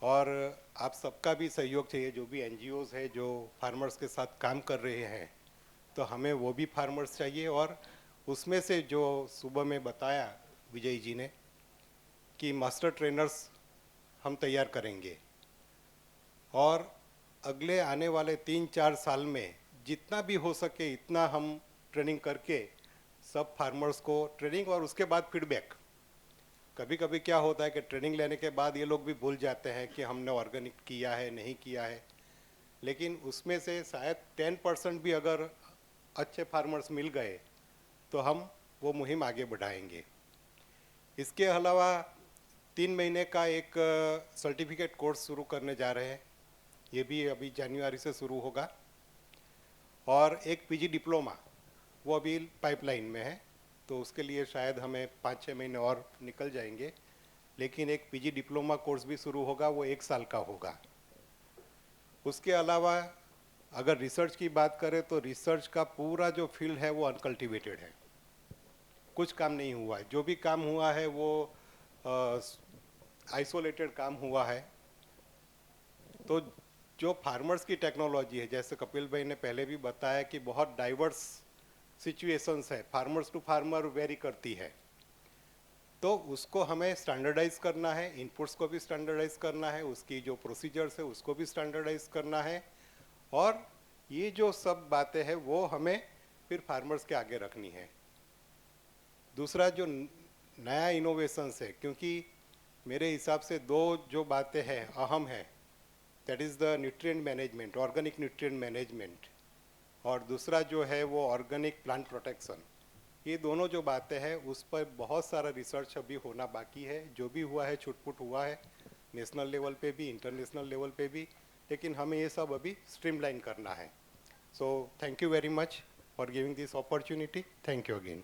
और आप सबका भी सहयोग चाहिए। जो भी NGOs है जो फार्मर्स के साथ काम कर रहे हैं, तो हमें वो भी फार्मर्स चाहिए। और उसमें से जो सुबह में बताया विजय जी ने कि मास्टर ट्रेनर्स हम तैयार करेंगे, और अगले आने वाले 3-4 साल में जितना भी हो सके इतना हम ट्रेनिंग करके सब फार्मर्स को ट्रेनिंग, और उसके बाद फीडबैक। कभी कभी क्या होता है कि ट्रेनिंग लेने के बाद ये लोग भी भूल जाते हैं कि हमने ऑर्गेनिक किया है नहीं किया है, लेकिन उसमें से शायद 10% भी अगर अच्छे फार्मर्स मिल गए तो हम वो मुहिम आगे बढ़ाएंगे। इसके अलावा 3 महीने का एक सर्टिफिकेट कोर्स शुरू करने जा रहे हैं, ये भी अभी जनवरी से शुरू होगा। और एक PG डिप्लोमा वो अभी पाइपलाइन में है, तो उसके लिए शायद हमें 5-6 महीने और निकल जाएंगे। लेकिन एक PG डिप्लोमा कोर्स भी शुरू होगा, वो 1 साल का होगा। उसके अलावा अगर रिसर्च की बात करें तो रिसर्च का पूरा जो फील्ड है वो अनकल्टिवेटेड है, कुछ काम नहीं हुआ है। जो भी काम हुआ है वो आइसोलेटेड काम हुआ है। तो जो फार्मर्स की टेक्नोलॉजी है, जैसे कपिल भाई ने पहले भी बताया कि बहुत डाइवर्स सिचुएशंस है, फार्मर्स टू फार्मर वेरी करती है, तो उसको हमें स्टैंडर्डाइज करना है, इनपुट्स को भी स्टैंडर्डाइज करना है, उसकी जो प्रोसीजर्स है उसको भी स्टैंडर्डाइज करना है, और ये जो सब बातें हैं वो हमें फिर फार्मर्स के आगे रखनी है। दूसरा जो नया इनोवेशंस है, क्योंकि मेरे हिसाब से दो जो बातें हैं अहम है, that is the nutrient management, organic nutrient management, और दूसरा जो है वो ऑर्गेनिक प्लांट प्रोटेक्शन। ये दोनों जो बातें हैं उस पर बहुत सारा रिसर्च अभी होना बाकी है। जो भी हुआ है छुटपुट हुआ है, नेशनल लेवल पे भी, इंटरनेशनल लेवल पे भी, लेकिन हमें ये सब अभी स्ट्रीमलाइन करना है। So thank you very much for giving this opportunity. Thank you again.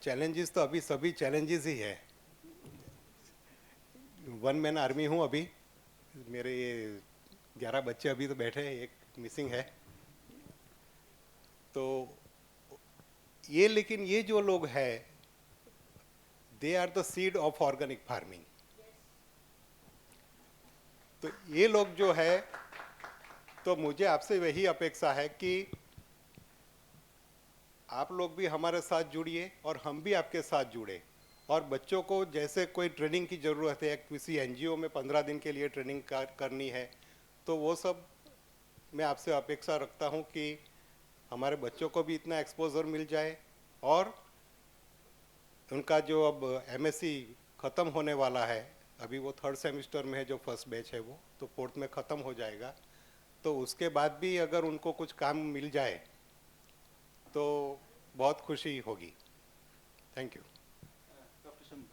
Challenges तो अभी सभी चैलेंजेस ही है। वन मैन आर्मी हूँ अभी, मेरे ये 11 बच्चे अभी तो बैठे हैं, एक मिसिंग है। तो ये, लेकिन ये जो लोग हैं, they are the seed of organic farming. तो ये लोग जो है, तो मुझे आपसे वही अपेक्षा है कि आप लोग भी हमारे साथ जुड़िए और हम भी आपके साथ जुड़े, और बच्चों को जैसे कोई ट्रेनिंग की ज़रूरत है, किसी एनजीओ में 15 दिन के लिए ट्रेनिंग करनी है, तो वो सब मैं आपसे अपेक्षा रखता हूँ कि हमारे बच्चों को भी इतना एक्सपोजर मिल जाए, और उनका जो अब एमएससी ख़त्म होने वाला है, अभी वो 3rd सेमेस्टर में है, जो फर्स्ट बैच है वो तो 4th में ख़त्म हो जाएगा, तो उसके बाद भी अगर उनको कुछ काम मिल जाए तो बहुत खुशी होगी। Thank you. डॉक्टर शंभू।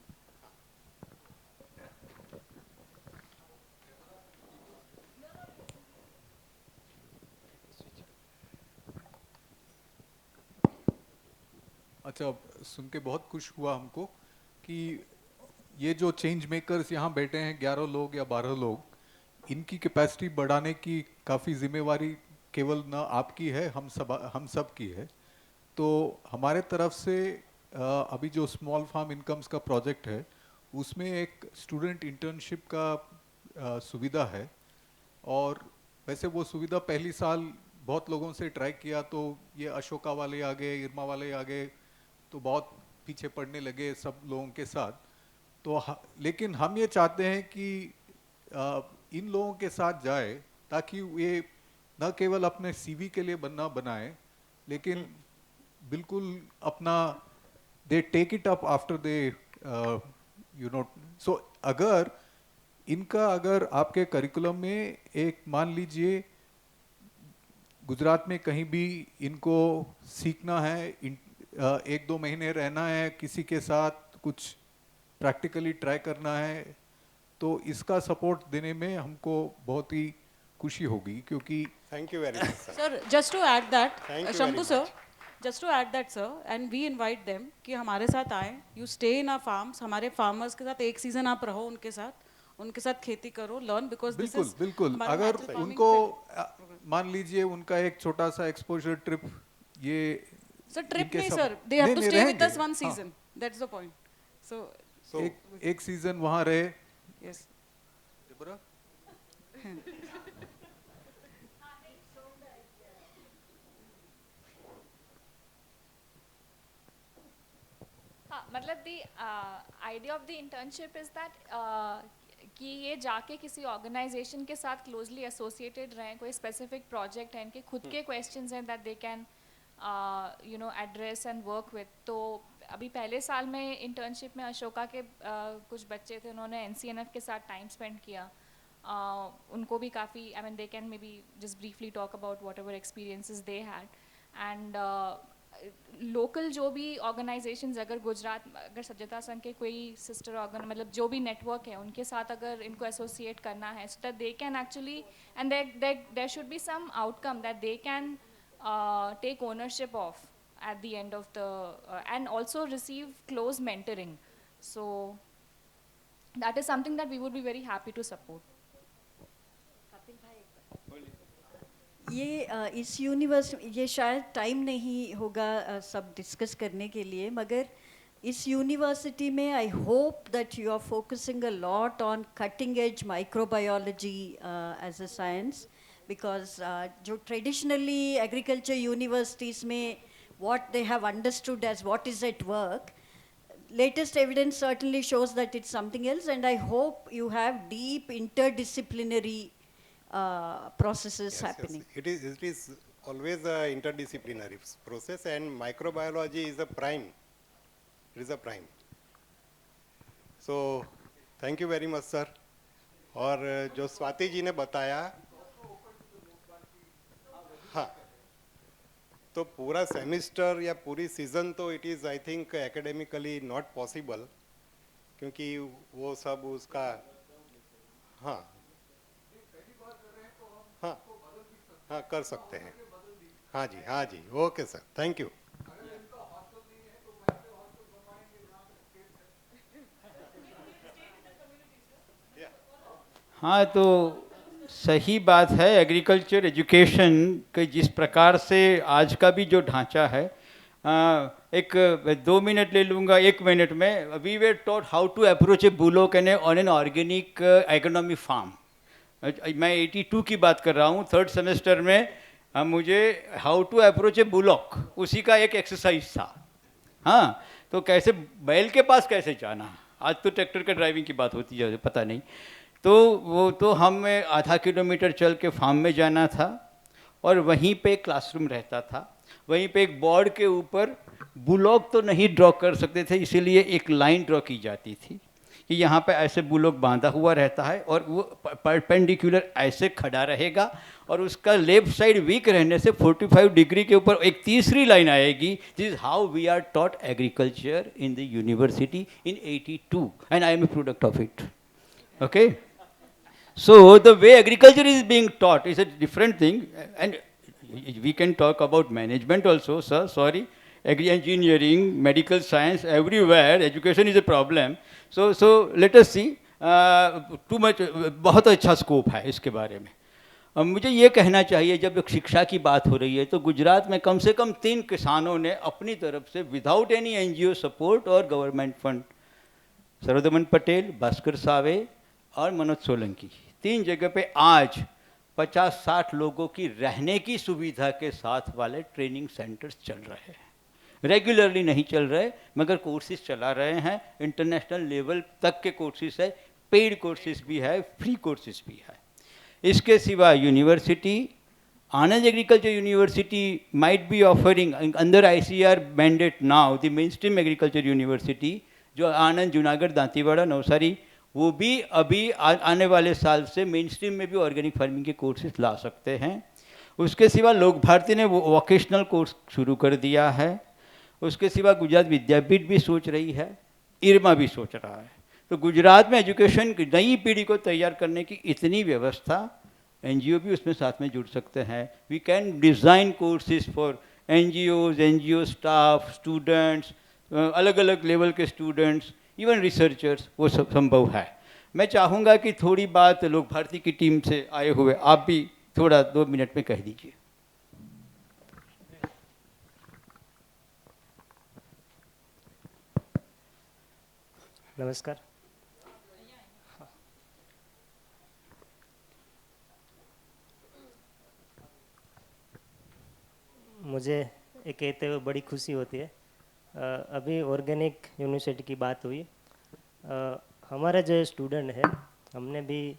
अच्छा, सुन के बहुत खुश हुआ हमको कि ये जो चेंज मेकर्स यहाँ बैठे हैं, 11 लोग या 12 लोग, इनकी कैपेसिटी बढ़ाने की काफ़ी जिम्मेवारी केवल न आपकी है, हम सब की है। तो हमारे तरफ से अभी जो स्मॉल फार्म इनकम्स का प्रोजेक्ट है, उसमें एक स्टूडेंट इंटर्नशिप का सुविधा है, और वैसे वो सुविधा पहली साल बहुत लोगों से ट्राई किया, तो ये अशोका वाले आ गए, इरमा वाले आ गए, तो बहुत पीछे पड़ने लगे सब लोगों के साथ। तो लेकिन हम ये चाहते हैं कि इन लोगों के साथ जाए, ताकि ये न केवल अपने सीवी के लिए बनाए, लेकिन बिल्कुल अपना they take it up after they so अगर आपके करिकुलम में एक, मान लीजिए गुजरात में कहीं भी इनको सीखना है, 1-2 महीने रहना है, किसी के साथ कुछ प्रैक्टिकली ट्राई करना है, तो इसका सपोर्ट देने में हमको बहुत ही खुशी होगी, क्योंकि thank you very much sir. Sir just to add that, Thank you Shambhu very sir, much. Just to add that sir, and we invite them कि हमारे साथ आए, you stay in our farms, हमारे फार्मर्स के साथ एक सीजन आप रहो, उनके साथ खेती करो, लर्न, बिकॉज दिस बिल्कुल इज बिल्कुल अगर उनको मान लीजिए उनका एक छोटा सा एक्सपोजर ट्रिप, ये सर ट्रिप इनके नहीं सब- सर, दे हैव टू नहीं, स्टे विद रहेंगे। अस वन हाँ, season, that's the point. So So, एक सीजन वहाँ रहे। यस हाँ, मतलब the idea of the internship is that कि ये जाके किसी ऑर्गेनाइजेशन के साथ क्लोजली एसोसिएटेड रहें, कोई स्पेसिफिक प्रोजेक्ट है, इनके खुद के क्वेश्चंस हैं that they can address and work with. तो अभी पहले साल में इंटर्नशिप में अशोका के कुछ बच्चे थे, उन्होंने एनसीएनएफ के साथ टाइम स्पेंड किया। उनको भी काफ़ी, I mean they can may be just briefly talk about what ever experiences they had, and local जो भी ऑर्गेनाइजेशंस, अगर गुजरात, अगर सज्जता संघ के कोई सिस्टर मतलब जो भी नेटवर्क है, उनके साथ अगर इनको एसोसिएट करना है, so that they can actually, and there should be some outcome that they can take ownership of at the end of the and also receive close mentoring. So that is something that we would be very happy to support. इस universe ये शायद time नहीं होगा सब discuss करने के लिए, मगर इस यूनिवर्सिटी में I hope that you are focusing a lot on cutting edge microbiology as a science, because जो ट्रेडिशनली एग्रीकल्चर यूनिवर्सिटीज़ में what they have understood as what is at work, latest evidence certainly shows that it's something else, and I hope you have deep interdisciplinary processes happening. Yes. It is always a interdisciplinary process, and microbiology is a prime. It is a prime. So, thank you very much, sir. और जो स्वाति जी ने बताया, हाँ, तो पूरा semester या पूरी season तो it is I think academically not possible, क्योंकि वो सब उसका, हाँ हाँ हाँ कर सकते हैं, हाँ जी ओके सर, थैंक यू। हाँ, तो सही बात है। एग्रीकल्चर एजुकेशन के जिस प्रकार से आज का भी जो ढांचा है, एक 2 मिनट ले लूँगा, 1 मिनट में। We were taught how to approach a bullock on an organic economy farm. मैं 82 की बात कर रहा हूँ, 3rd सेमेस्टर में मुझे how to approach a bullock, उसी का एक एक्सरसाइज था। हाँ, तो कैसे बैल के पास कैसे जाना, आज तो ट्रैक्टर का ड्राइविंग की बात होती है, पता नहीं। तो वो तो हमें आधा किलोमीटर चल के फार्म में जाना था, और वहीं पे क्लासरूम रहता था। वहीं पे एक बोर्ड के ऊपर बुलॉक तो नहीं ड्रॉ कर सकते थे, इसीलिए एक लाइन ड्रॉ की जाती थी कि यहाँ पे ऐसे बुलॉक बांधा हुआ रहता है और वो परपेंडिकुलर ऐसे खड़ा रहेगा, और उसका लेफ्ट साइड वीक रहने से 45 डिग्री के ऊपर एक तीसरी लाइन आएगी। This is how we are taught agriculture in the university in 82, and I am a product of it. Okay, so the way agriculture is being taught is a different thing, and we can talk about management also, sir. Sorry, engineering, medical science, everywhere education is a problem. So let us see. Too much, बहुत अच्छा scope है इसके बारे में। अब मुझे ये कहना चाहिए, जब शिक्षा की बात हो रही है तो गुजरात में कम से कम 3 किसानों ने अपनी तरफ से विदाउट एनी NGO सपोर्ट और गवर्नमेंट फंड, सर्वदमन पटेल, भास्कर सावे और मनोज सोलंकी, 3 जगह पे आज 50-60 लोगों की रहने की सुविधा के साथ वाले ट्रेनिंग सेंटर्स चल रहे हैं। रेगुलरली नहीं चल रहे, मगर कोर्सेज चला रहे हैं। इंटरनेशनल लेवल तक के कोर्सेज है, पेड कोर्सेज भी है, फ्री कोर्सेज भी है। इसके सिवा university, Anand agriculture university might be offering under ICR mandate now the main stream agriculture university, जो आनंद, जूनागढ़, दांतीवाड़ा, नवसारी, वो भी अभी आने वाले साल से मेन स्ट्रीम में भी ऑर्गेनिक फार्मिंग के कोर्सेज ला सकते हैं। उसके सिवा लोक भारती ने वो वोकेशनल कोर्स शुरू कर दिया है। उसके सिवा गुजरात विद्यापीठ भी सोच रही है, इरमा भी सोच रहा है। तो गुजरात में एजुकेशन की नई पीढ़ी को तैयार करने की इतनी व्यवस्था, NGO भी उसमें साथ में जुड़ सकते हैं। We can design courses for NGO staff, students, अलग अलग लेवल के स्टूडेंट्स, इवन रिसर्चर्स, वो सब संभव है। मैं चाहूँगा कि थोड़ी बात लोक भारती की टीम से आए हुए आप भी थोड़ा 2 मिनट में कह दीजिए। नमस्कार। मुझे ये कहते हुए बड़ी खुशी होती है। अभी ऑर्गेनिक यूनिवर्सिटी की बात हुई। हमारे जो स्टूडेंट है, हमने भी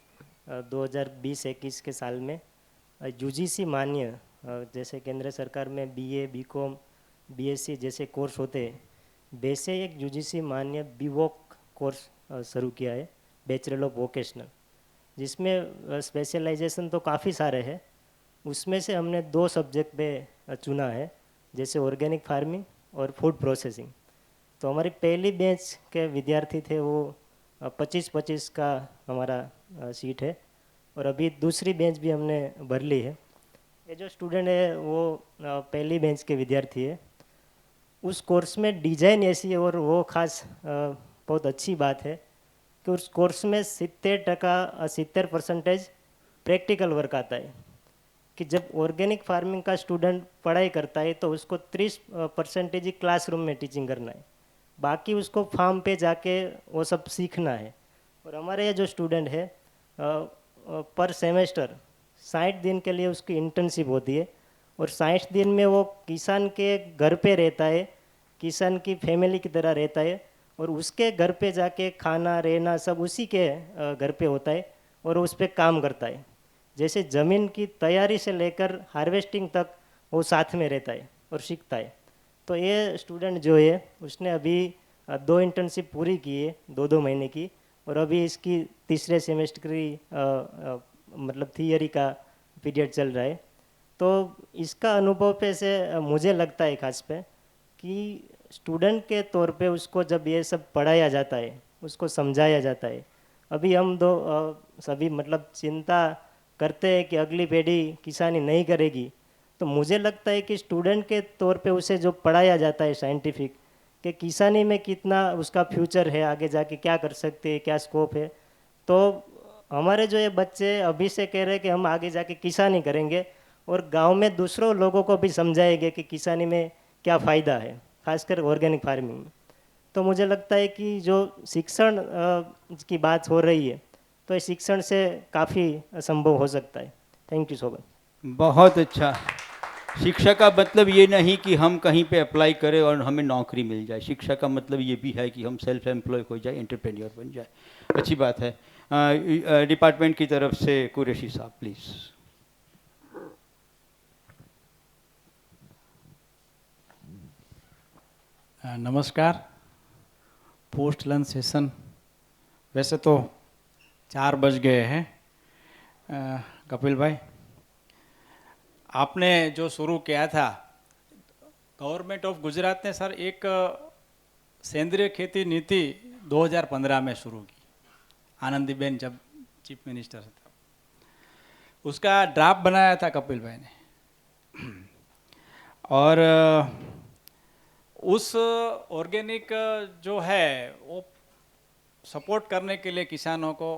2020-21 के साल में UGC मान्य, जैसे केंद्र सरकार में BA, BCom, BSc जैसे कोर्स होते हैं, वैसे एक UGC मान्य BVoc कोर्स शुरू किया है, बैचलर ऑफ वोकेशनल, जिसमें स्पेशलाइजेशन तो काफ़ी सारे हैं। उसमें से हमने 2 सब्जेक्ट पे चुना है, जैसे ऑर्गेनिक फार्मिंग और फूड प्रोसेसिंग। तो हमारी पहली बैच के विद्यार्थी थे, वो 25-25 का हमारा सीट है, और अभी दूसरी बैच भी हमने भर ली है। ये जो स्टूडेंट है वो पहली बैच के विद्यार्थी है। उस कोर्स में डिज़ाइन ऐसी है, और वो खास बहुत अच्छी बात है कि उस कोर्स में 70% प्रैक्टिकल वर्क आता है। कि जब ऑर्गेनिक फार्मिंग का स्टूडेंट पढ़ाई करता है तो उसको 30% ही क्लासरूम में टीचिंग करना है, बाकी उसको फार्म पे जाके वो सब सीखना है। और हमारे यहाँ जो स्टूडेंट है पर सेमेस्टर 60 दिन के लिए उसकी इंटर्नशिप होती है, और 60 दिन में वो किसान के घर पे रहता है, किसान की फैमिली की तरह रहता है, और उसके घर पे जाके खाना रहना सब उसी के घर पे होता है, और उस पर काम करता है। जैसे ज़मीन की तैयारी से लेकर हार्वेस्टिंग तक वो साथ में रहता है और सीखता है। तो ये स्टूडेंट जो है उसने अभी 2 इंटर्नशिप पूरी की है, 2-2 महीने की, और अभी इसकी तीसरे सेमेस्टर की मतलब थियरी का पीरियड चल रहा है। तो इसका अनुभव पे से मुझे लगता है खास पे कि स्टूडेंट के तौर पे उसको जब ये सब पढ़ाया जाता है, उसको समझाया जाता है, अभी हम सभी मतलब चिंता करते हैं कि अगली पीढ़ी किसानी नहीं करेगी, तो मुझे लगता है कि स्टूडेंट के तौर पे उसे जो पढ़ाया जाता है साइंटिफिक कि किसानी में कितना उसका फ्यूचर है, आगे जाके क्या कर सकते हैं, क्या स्कोप है, तो हमारे जो ये बच्चे अभी से कह रहे हैं कि हम आगे जाके किसानी करेंगे और गांव में दूसरों लोगों को भी समझाएंगे कि किसानी में क्या फ़ायदा है, खासकर ऑर्गेनिक फार्मिंग में। तो मुझे लगता है कि जो शिक्षण की बात हो रही है, तो इस शिक्षण से काफ़ी संभव हो सकता है। Thank you so much. बहुत अच्छा। शिक्षा का मतलब ये नहीं कि हम कहीं पे अप्लाई करें और हमें नौकरी मिल जाए। शिक्षा का मतलब ये भी है कि हम सेल्फ एम्प्लॉय हो जाए, एंटरप्रेन्योर बन जाए। अच्छी बात है। डिपार्टमेंट की तरफ से कुरैशी साहब प्लीज़। नमस्कार। पोस्ट लंच सेशन वैसे तो 4 बज गए हैं। कपिल भाई, आपने जो शुरू किया था, गवर्नमेंट ऑफ गुजरात ने सर एक सेंद्रीय खेती नीति 2015 में शुरू की, आनंदीबेन जब चीफ मिनिस्टर था, उसका ड्राफ्ट बनाया था कपिल भाई ने। और उस ऑर्गेनिक जो है वो सपोर्ट करने के लिए किसानों को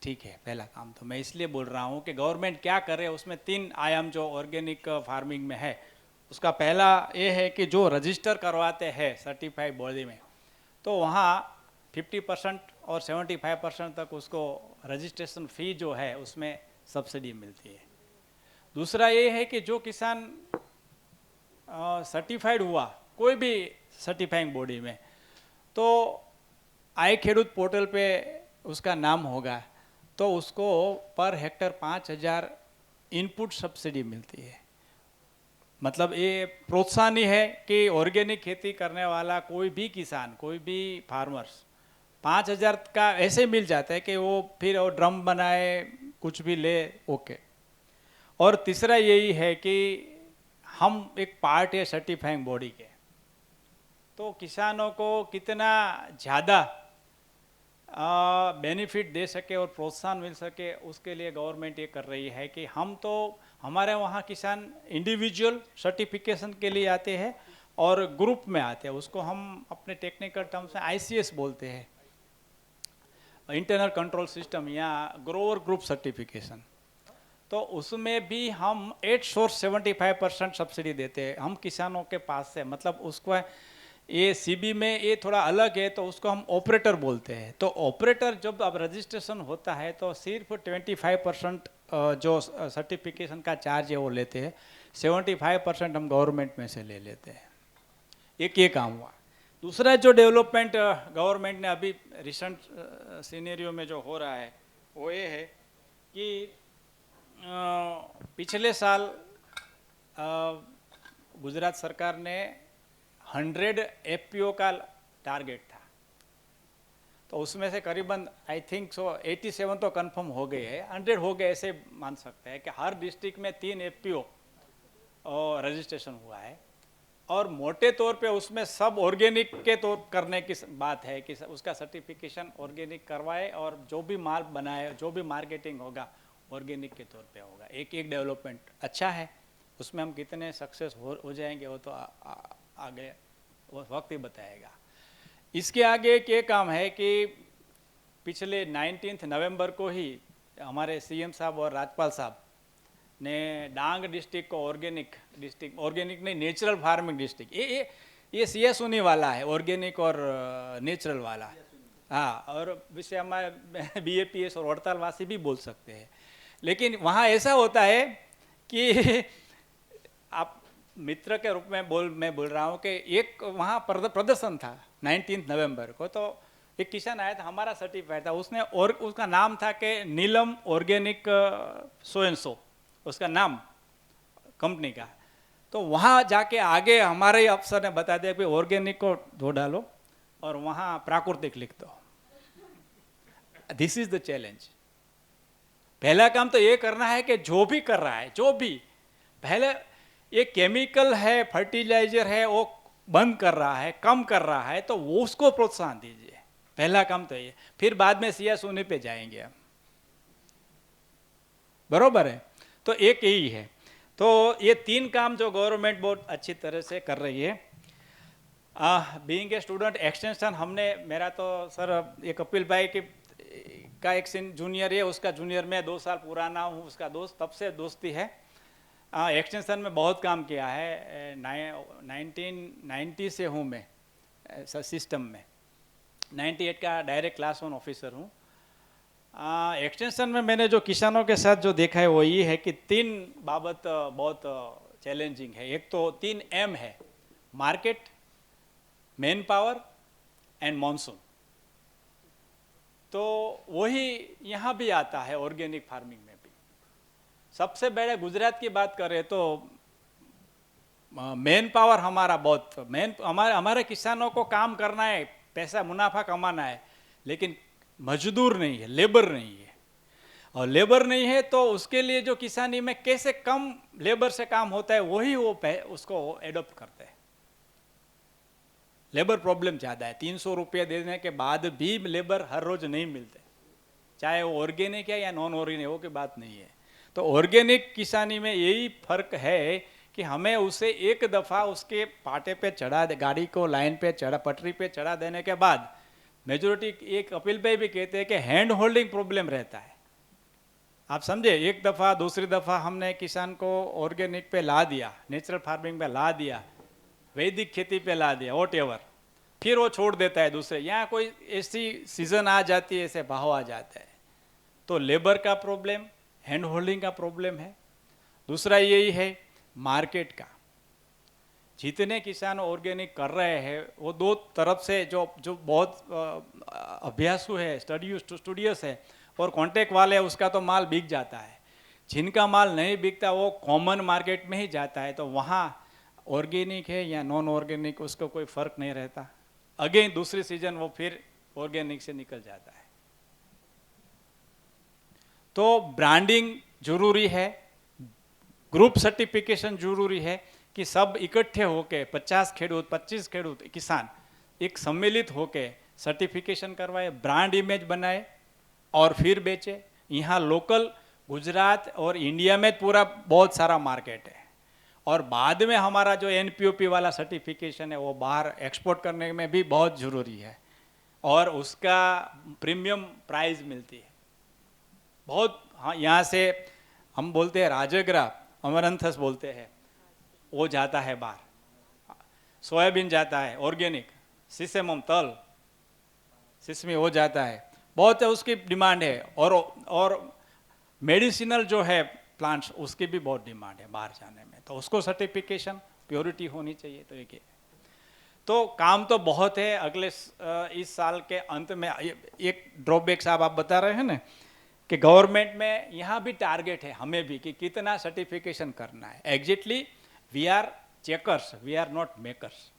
ठीक है पहला काम। तो मैं इसलिए बोल रहा हूँ कि गवर्नमेंट क्या करे, उसमें 3 आयाम जो ऑर्गेनिक फार्मिंग में है। उसका पहला ये है कि जो रजिस्टर करवाते हैं सर्टिफाइड बॉडी में, तो वहाँ 50% और 75% तक उसको रजिस्ट्रेशन फ़ी जो है उसमें सब्सिडी मिलती है। दूसरा ये है कि जो किसान सर्टिफाइड हुआ कोई भी सर्टिफाइंग बॉडी में, तो आई खेडूत पोर्टल पे उसका नाम होगा, तो उसको पर हेक्टर 5,000 इनपुट सब्सिडी मिलती है। मतलब ये प्रोत्साहन ही है कि ऑर्गेनिक खेती करने वाला कोई भी किसान, कोई भी फार्मर्स 5,000 का ऐसे मिल जाता है कि वो फिर वो ड्रम बनाए, कुछ भी ले, ओके। और तीसरा यही है कि हम एक पार्ट है सर्टिफाइंग बॉडी के, तो किसानों को कितना ज़्यादा बेनिफिट दे सके और प्रोत्साहन मिल सके, उसके लिए गवर्नमेंट ये कर रही है कि हम तो हमारे वहाँ किसान इंडिविजुअल सर्टिफिकेशन के लिए आते हैं और ग्रुप में आते हैं, उसको हम अपने टेक्निकल टर्म्स में ICS बोलते हैं, इंटरनल कंट्रोल सिस्टम या ग्रोवर ग्रुप सर्टिफिकेशन। तो उसमें भी हम 8 सोर्स 75% सब्सिडी देते हैं हम किसानों के पास से। मतलब उसको ये CB में ये थोड़ा अलग है, तो उसको हम ऑपरेटर बोलते हैं। तो ऑपरेटर जब अब रजिस्ट्रेशन होता है तो सिर्फ 25% जो सर्टिफिकेशन का चार्ज है वो लेते हैं, 75% हम गवर्नमेंट में से ले लेते हैं। एक ये काम हुआ। दूसरा जो डेवलपमेंट गवर्नमेंट ने अभी रिसेंट सीनेरियो में जो हो रहा है वो ये है कि पिछले साल गुजरात सरकार ने 100 FPO का टारगेट था, तो उसमें से करीबन आई थिंक 87 तो कंफर्म हो गए हैं, 100 हो गए ऐसे मान सकते हैं कि हर डिस्ट्रिक्ट में 3 FPO रजिस्ट्रेशन हुआ है। और मोटे तौर पे उसमें सब ऑर्गेनिक के तौर करने की बात है कि उसका सर्टिफिकेशन ऑर्गेनिक करवाए और जो भी माल बनाए, जो भी मार्केटिंग होगा ऑर्गेनिक के तौर पे होगा। एक डेवलपमेंट अच्छा है, उसमें हम कितने सक्सेस हो जाएंगे वो तो आगे वो वक्त ही बताएगा। इसके आगे एक ये काम है कि पिछले 19 नवंबर को ही हमारे CM साहब और राज्यपाल साहब ने डांग डिस्ट्रिक्ट को ऑर्गेनिक डिस्ट्रिक्ट, ऑर्गेनिक नहीं नेचुरल फार्मिंग डिस्ट्रिक्ट, ये सी एस उन्हीं वाला है, ऑर्गेनिक और नेचुरल वाला। हाँ, और विषय हमारे BAPS और हड़तालवासी भी बोल सकते हैं। लेकिन वहाँ ऐसा होता है कि आप मित्र के रूप में मैं बोल रहा हूँ कि एक वहाँ प्रदर्शन था 19 नवंबर को, तो एक किसान आया था, हमारा सर्टिफाइड था, उसने और उसका नाम था कि नीलम ऑर्गेनिक सो एंड सो, उसका नाम कंपनी का। तो वहाँ जाके आगे हमारे अफसर ने बता दिया कि ऑर्गेनिक को धो डालो और वहाँ प्राकृतिक लिख दो। This is the challenge. पहला काम तो ये करना है कि जो भी कर रहा है, जो भी पहले ये केमिकल है, फर्टिलाइजर है, वो बंद कर रहा है, कम कर रहा है, तो वो उसको प्रोत्साहन दीजिए। पहला काम तो ये, फिर बाद में सिया सोने पे जाएंगे हम, बरोबर है। तो एक यही है। तो ये 3 काम जो गवर्नमेंट बहुत अच्छी तरह से कर रही है। बीइंग ए स्टूडेंट एक्सटेंशन, हमने, मेरा तो सर ये कपिल भाई का एक जूनियर है, उसका जूनियर में 2 साल पुराना हूँ, उसका दोस्त, तब से दोस्ती है। एक्सटेंशन में बहुत काम किया है, 1990 से हूँ मैं सिस्टम में, 98 का डायरेक्ट क्लास 1 ऑफिसर हूँ। एक्सटेंशन में मैंने जो किसानों के साथ जो देखा है वो ये है कि 3 बाबत बहुत चैलेंजिंग है। एक तो 3 M है, market, man power and monsoon. तो वही यहाँ भी आता है ऑर्गेनिक फार्मिंग में भी। सबसे बड़े गुजरात की बात करें तो मैन पावर हमारा बहुत, हमारे किसानों को काम करना है, पैसा मुनाफा कमाना है, लेकिन मजदूर नहीं है, लेबर नहीं है। और लेबर नहीं है तो उसके लिए जो किसानी में कैसे कम लेबर से काम होता है वही वो उसको एडॉप्ट करते हैं। लेबर प्रॉब्लम ज़्यादा है, 300 रुपये देने के बाद भी लेबर हर रोज नहीं मिलते, चाहे वो ऑर्गेनिक है या नॉन ऑर्गेनिक, वो की बात नहीं है। तो ऑर्गेनिक किसानी में यही फर्क है कि हमें उसे एक दफ़ा उसके पाटे पे चढ़ा दे, गाड़ी को लाइन पे चढ़ा, पटरी पे चढ़ा देने के बाद मेजोरिटी, एक कपिल भाई भी कहते हैं कि हैंड होल्डिंग प्रॉब्लम रहता है। आप समझे, एक दफ़ा दूसरी दफ़ा हमने किसान को ऑर्गेनिक पे ला दिया, नेचुरल फार्मिंग पे ला दिया, वैदिक खेती पे ला दिया, वॉट एवर, फिर वो छोड़ देता है दूसरे, यहाँ कोई ऐसी सीजन आ जाती है, ऐसे भाव आ जाता है। तो लेबर का प्रॉब्लम, हैंड होल्डिंग का प्रॉब्लम है। दूसरा यही है मार्केट का। जितने किसान ऑर्गेनिक कर रहे हैं वो 2 तरफ से जो बहुत अभ्यासु है, स्टूडियस है और कॉन्टेक्ट वाले हैं, उसका तो माल बिक जाता है। जिनका माल नहीं बिकता वो कॉमन मार्केट में ही जाता है, तो वहाँ ऑर्गेनिक है या नॉन ऑर्गेनिक उसको कोई फर्क नहीं रहता। अगेन दूसरी सीजन वो फिर ऑर्गेनिक से निकल जाता है। तो ब्रांडिंग जरूरी है, ग्रुप सर्टिफिकेशन जरूरी है कि सब इकट्ठे होके 50 खेडूत 25 खेडूत किसान एक सम्मिलित होके सर्टिफिकेशन करवाए, ब्रांड इमेज बनाए और फिर बेचे। यहाँ लोकल गुजरात और इंडिया में पूरा बहुत सारा मार्केट है, और बाद में हमारा जो NPOP वाला सर्टिफिकेशन है वो बाहर एक्सपोर्ट करने में भी बहुत ज़रूरी है, और उसका प्रीमियम प्राइस मिलती है बहुत। हाँ, यहाँ से हम बोलते हैं राजगरा, अमरंथस बोलते हैं, वो जाता है बाहर। सोयाबीन जाता है ऑर्गेनिक, सिसेमम तल सिसमी वो जाता है, बहुत है, उसकी डिमांड है। और मेडिसिनल जो है प्लांट्स, उसकी भी बहुत डिमांड है बाहर जाने में, तो उसको सर्टिफिकेशन प्योरिटी होनी चाहिए। तो एक तो काम तो बहुत है। अगले इस साल के अंत में एक ड्रॉबैक्स आप बता रहे हैं ना कि गवर्नमेंट में यहाँ भी टारगेट है, हमें भी, कि कितना सर्टिफिकेशन करना है। Exactly we are checkers, we are not makers.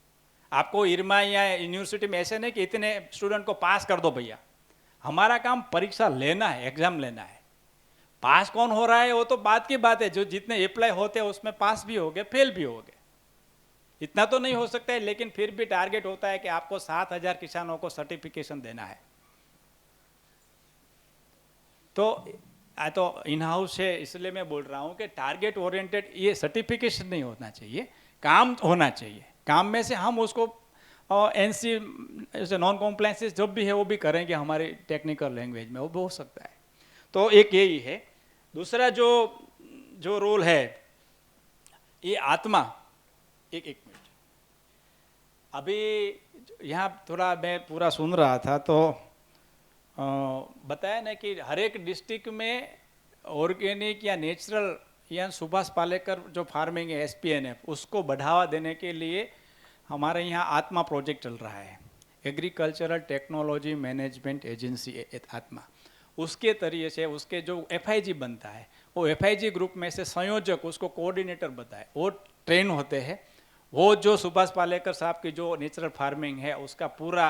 आपको इरमा या यूनिवर्सिटी में ऐसे नहीं कि इतने स्टूडेंट को पास कर दो भैया, हमारा काम परीक्षा लेना है, एग्जाम लेना है। पास कौन हो रहा है वो तो बात की बात है, जो जितने अप्लाई होते हैं उसमें पास भी हो गए, फेल भी हो गए, इतना तो नहीं हो सकता है। लेकिन फिर भी टारगेट होता है कि आपको 7000 किसानों को सर्टिफिकेशन देना है। तो इन हाउस है, इसलिए मैं बोल रहा हूँ कि टारगेट ओरिएंटेड ये सर्टिफिकेशन नहीं होना चाहिए, काम होना चाहिए। काम में से हम उसको NC नॉन कॉम्प्लायंसेस जो भी है वो भी करेंगे हमारी टेक्निकल लैंग्वेज में, वो भी हो सकता है। तो एक यही है। दूसरा जो जो रोल है, ये आत्मा, एक मिनट, अभी यहाँ थोड़ा मैं पूरा सुन रहा था तो बताया ना कि हर एक डिस्ट्रिक्ट में ऑर्गेनिक या नेचुरल या सुभाष पालेकर जो फार्मिंग है SPNF, उसको बढ़ावा देने के लिए हमारे यहाँ आत्मा प्रोजेक्ट चल रहा है, एग्रीकल्चरल टेक्नोलॉजी मैनेजमेंट एजेंसी आत्मा। उसके तरीके से उसके जो FIG बनता है, वो FIG ग्रुप में से संयोजक उसको कोऑर्डिनेटर बताए, वो ट्रेन होते हैं। वो जो सुभाष पालेकर साहब की जो नेचुरल फार्मिंग है उसका पूरा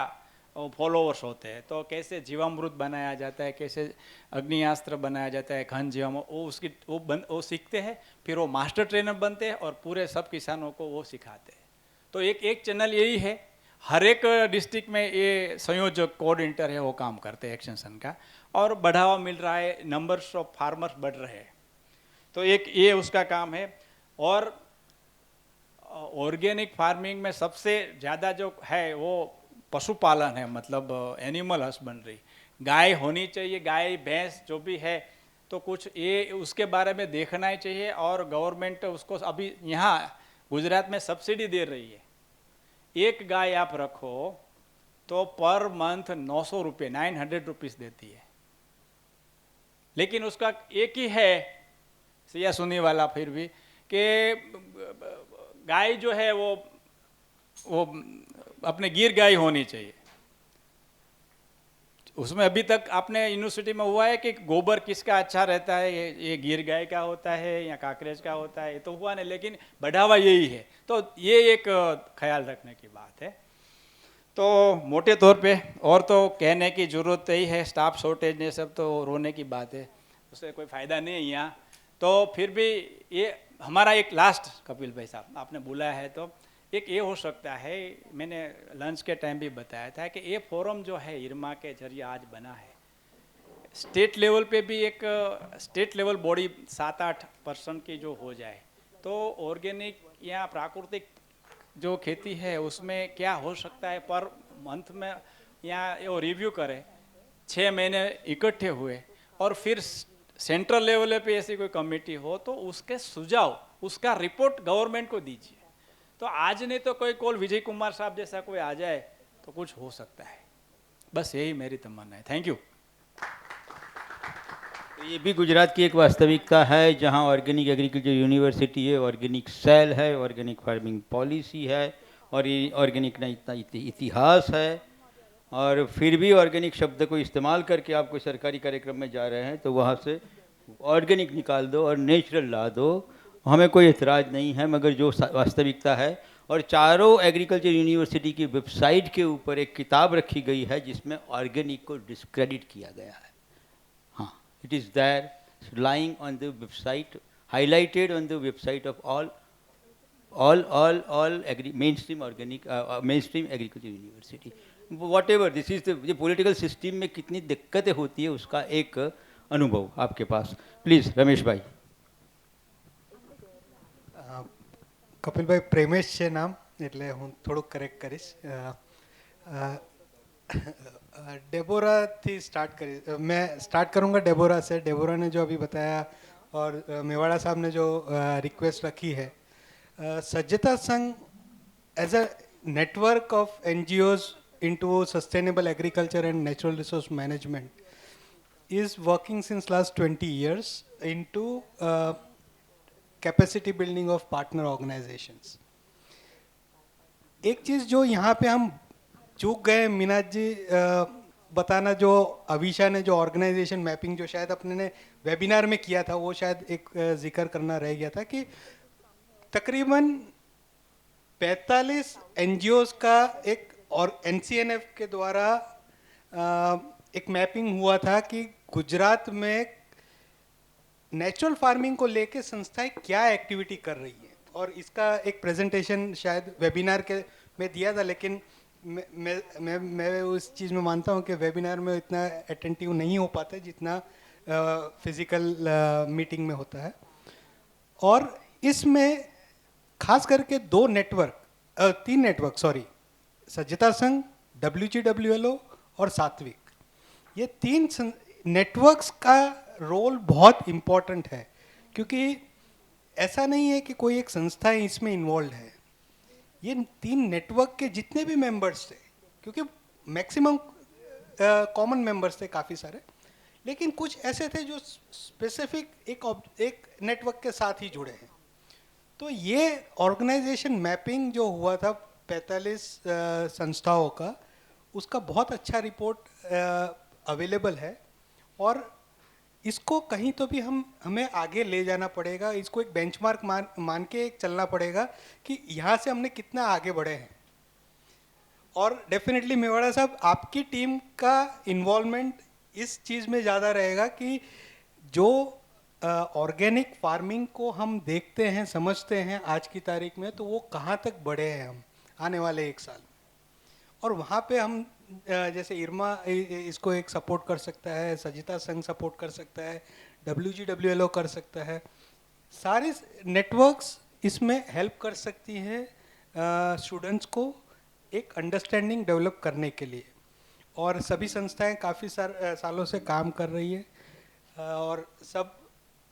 फॉलोअर्स होते हैं। तो कैसे जीवामृत बनाया जाता है, कैसे अग्नियास्त्र बनाया जाता है, घन जीवाम, वो सीखते हैं, फिर वो मास्टर ट्रेनर बनते हैं और पूरे सब किसानों को वो सिखाते हैं। तो एक चैनल यही है, हर एक डिस्ट्रिक्ट में ये संयोजक कोऑर्डिनेटर है, वो काम करते हैं एक्सटेंशन का, और बढ़ावा मिल रहा है, नंबर्स ऑफ फार्मर्स बढ़ रहे हैं। तो एक ये उसका काम है। और ऑर्गेनिक फार्मिंग में सबसे ज़्यादा जो है वो पशुपालन है, मतलब एनिमल हस्बेंड्री। गाय होनी चाहिए, गाय भैंस जो भी है, तो कुछ ये उसके बारे में देखना ही चाहिए। और गवर्नमेंट उसको अभी यहाँ गुजरात में सब्सिडी दे रही है। एक गाय आप रखो तो पर मंथ 900 रुपये, 900 रुपीज़ देती है। लेकिन उसका एक ही है सिया सुनी वाला, फिर भी कि गाय जो है वो अपने गिर गाय होनी चाहिए। उसमें अभी तक आपने यूनिवर्सिटी में हुआ है कि गोबर किसका अच्छा रहता है, ये गिर गाय का होता है या काकरेज का होता है, ये तो हुआ नहीं, लेकिन बढ़ावा यही है। तो ये एक ख्याल रखने की बात है। तो मोटे तौर पे और तो कहने की ज़रूरत ही है, स्टाफ शॉर्टेज ने सब तो रोने की बात है, उससे कोई फ़ायदा नहीं है यहाँ। तो फिर भी ये हमारा एक लास्ट, कपिल भाई साहब आपने बुलाया है, तो एक ये हो सकता है, मैंने लंच के टाइम भी बताया था कि ये फोरम जो है इरमा के जरिए आज बना है, स्टेट लेवल पे भी एक स्टेट लेवल बॉडी 7-8% की जो हो जाए, तो ऑर्गेनिक या प्राकृतिक जो खेती है उसमें क्या हो सकता है पर मंथ में, या वो रिव्यू करें, 6 महीने इकट्ठे हुए और फिर सेंट्रल लेवल पे ऐसी कोई कमेटी हो तो उसके सुझाव, उसका रिपोर्ट गवर्नमेंट को दीजिए। तो आज नहीं तो कोई कॉल विजय कुमार साहब जैसा कोई आ जाए तो कुछ हो सकता है। बस यही मेरी तमन्ना है। Thank you. तो ये भी गुजरात की एक वास्तविकता है, जहाँ ऑर्गेनिक एग्रीकल्चर यूनिवर्सिटी है, ऑर्गेनिक सेल है, ऑर्गेनिक फार्मिंग पॉलिसी है, और ये ऑर्गेनिक का इतना इतिहास है, और फिर भी ऑर्गेनिक शब्द को इस्तेमाल करके आप कोई सरकारी कार्यक्रम में जा रहे हैं तो वहाँ से ऑर्गेनिक निकाल दो और नेचुरल ला दो, हमें कोई एतराज़ नहीं है। मगर जो वास्तविकता है, और चारों एग्रीकल्चर यूनिवर्सिटी की वेबसाइट के ऊपर एक किताब रखी गई है जिसमें ऑर्गेनिक को डिस्क्रेडिट किया गया है। हाँ, it is there lying on the website, highlighted on the website of all mainstream organic mainstream agriculture university. Whatever this is the political system में कितनी दिक्कतें होती है उसका एक अनुभव आपके पास। प्लीज़ रमेश भाई। કપિલભાઈ પ્રેમેશ છે નામ, એટલે હું થોડુંક કરેક્ટ કરીશ. डेबोरा थी स्टार्ट करी, मैं स्टार्ट करूंगा डेबोरा से. डेबोरा ने जो अभी बताया और मेवाड़ा साहब ने जो रिक्वेस्ट रखी है, Sajjata Sangh as a network of NGOs into sustainable agriculture and natural resource management is working since last 20 years into capacity building of partner organizations. एक चीज़ जो यहाँ पे हम चूक गए मीनाज जी बताना, जो अविशा ने जो ऑर्गेनाइजेशन मैपिंग जो शायद अपने ने वेबिनार में किया था, वो शायद एक जिक्र करना रह गया था कि तकरीबन 45 NGOs का एक और NCNF के द्वारा एक मैपिंग हुआ था कि गुजरात में नेचुरल फार्मिंग को लेके संस्थाएं क्या एक्टिविटी कर रही है, और इसका एक प्रेजेंटेशन शायद वेबिनार के में दिया था. लेकिन मैं उस चीज़ में मानता हूँ कि वेबिनार में इतना अटेंटिव नहीं हो पाता जितना फिज़िकल मीटिंग में होता है. और इसमें खास करके 3 नेटवर्क सज्जता संघ, WGWLO और सात्विक, ये 3 नेटवर्क्स का रोल बहुत इम्पोर्टेंट है. क्योंकि ऐसा नहीं है कि कोई एक संस्था इसमें इन्वॉल्व है, ये 3 नेटवर्क के जितने भी मेंबर्स थे, क्योंकि मैक्सिमम कॉमन मेंबर्स थे काफ़ी सारे, लेकिन कुछ ऐसे थे जो स्पेसिफिक एक नेटवर्क के साथ ही जुड़े हैं। तो ये ऑर्गेनाइजेशन मैपिंग जो हुआ था 45 संस्थाओं का, उसका बहुत अच्छा रिपोर्ट अवेलेबल है, और इसको कहीं तो भी हमें आगे ले जाना पड़ेगा, इसको एक बेंचमार्क मान के एक चलना पड़ेगा कि यहाँ से हमने कितना आगे बढ़े हैं। और डेफिनेटली मेवाड़ा साहब, आपकी टीम का इन्वॉल्वमेंट इस चीज़ में ज़्यादा रहेगा कि जो ऑर्गेनिक फार्मिंग को हम देखते हैं, समझते हैं आज की तारीख में, तो वो कहाँ तक बढ़े हैं हम आने वाले 1 साल में। और वहाँ पे हम जैसे इरमा इसको एक सपोर्ट कर सकता है, सजिता संघ सपोर्ट कर सकता है, WGWLO कर सकता है, सारे नेटवर्क्स इसमें हेल्प कर सकती हैं स्टूडेंट्स को एक अंडरस्टैंडिंग डेवलप करने के लिए। और सभी संस्थाएं काफ़ी सालों से काम कर रही है, और सब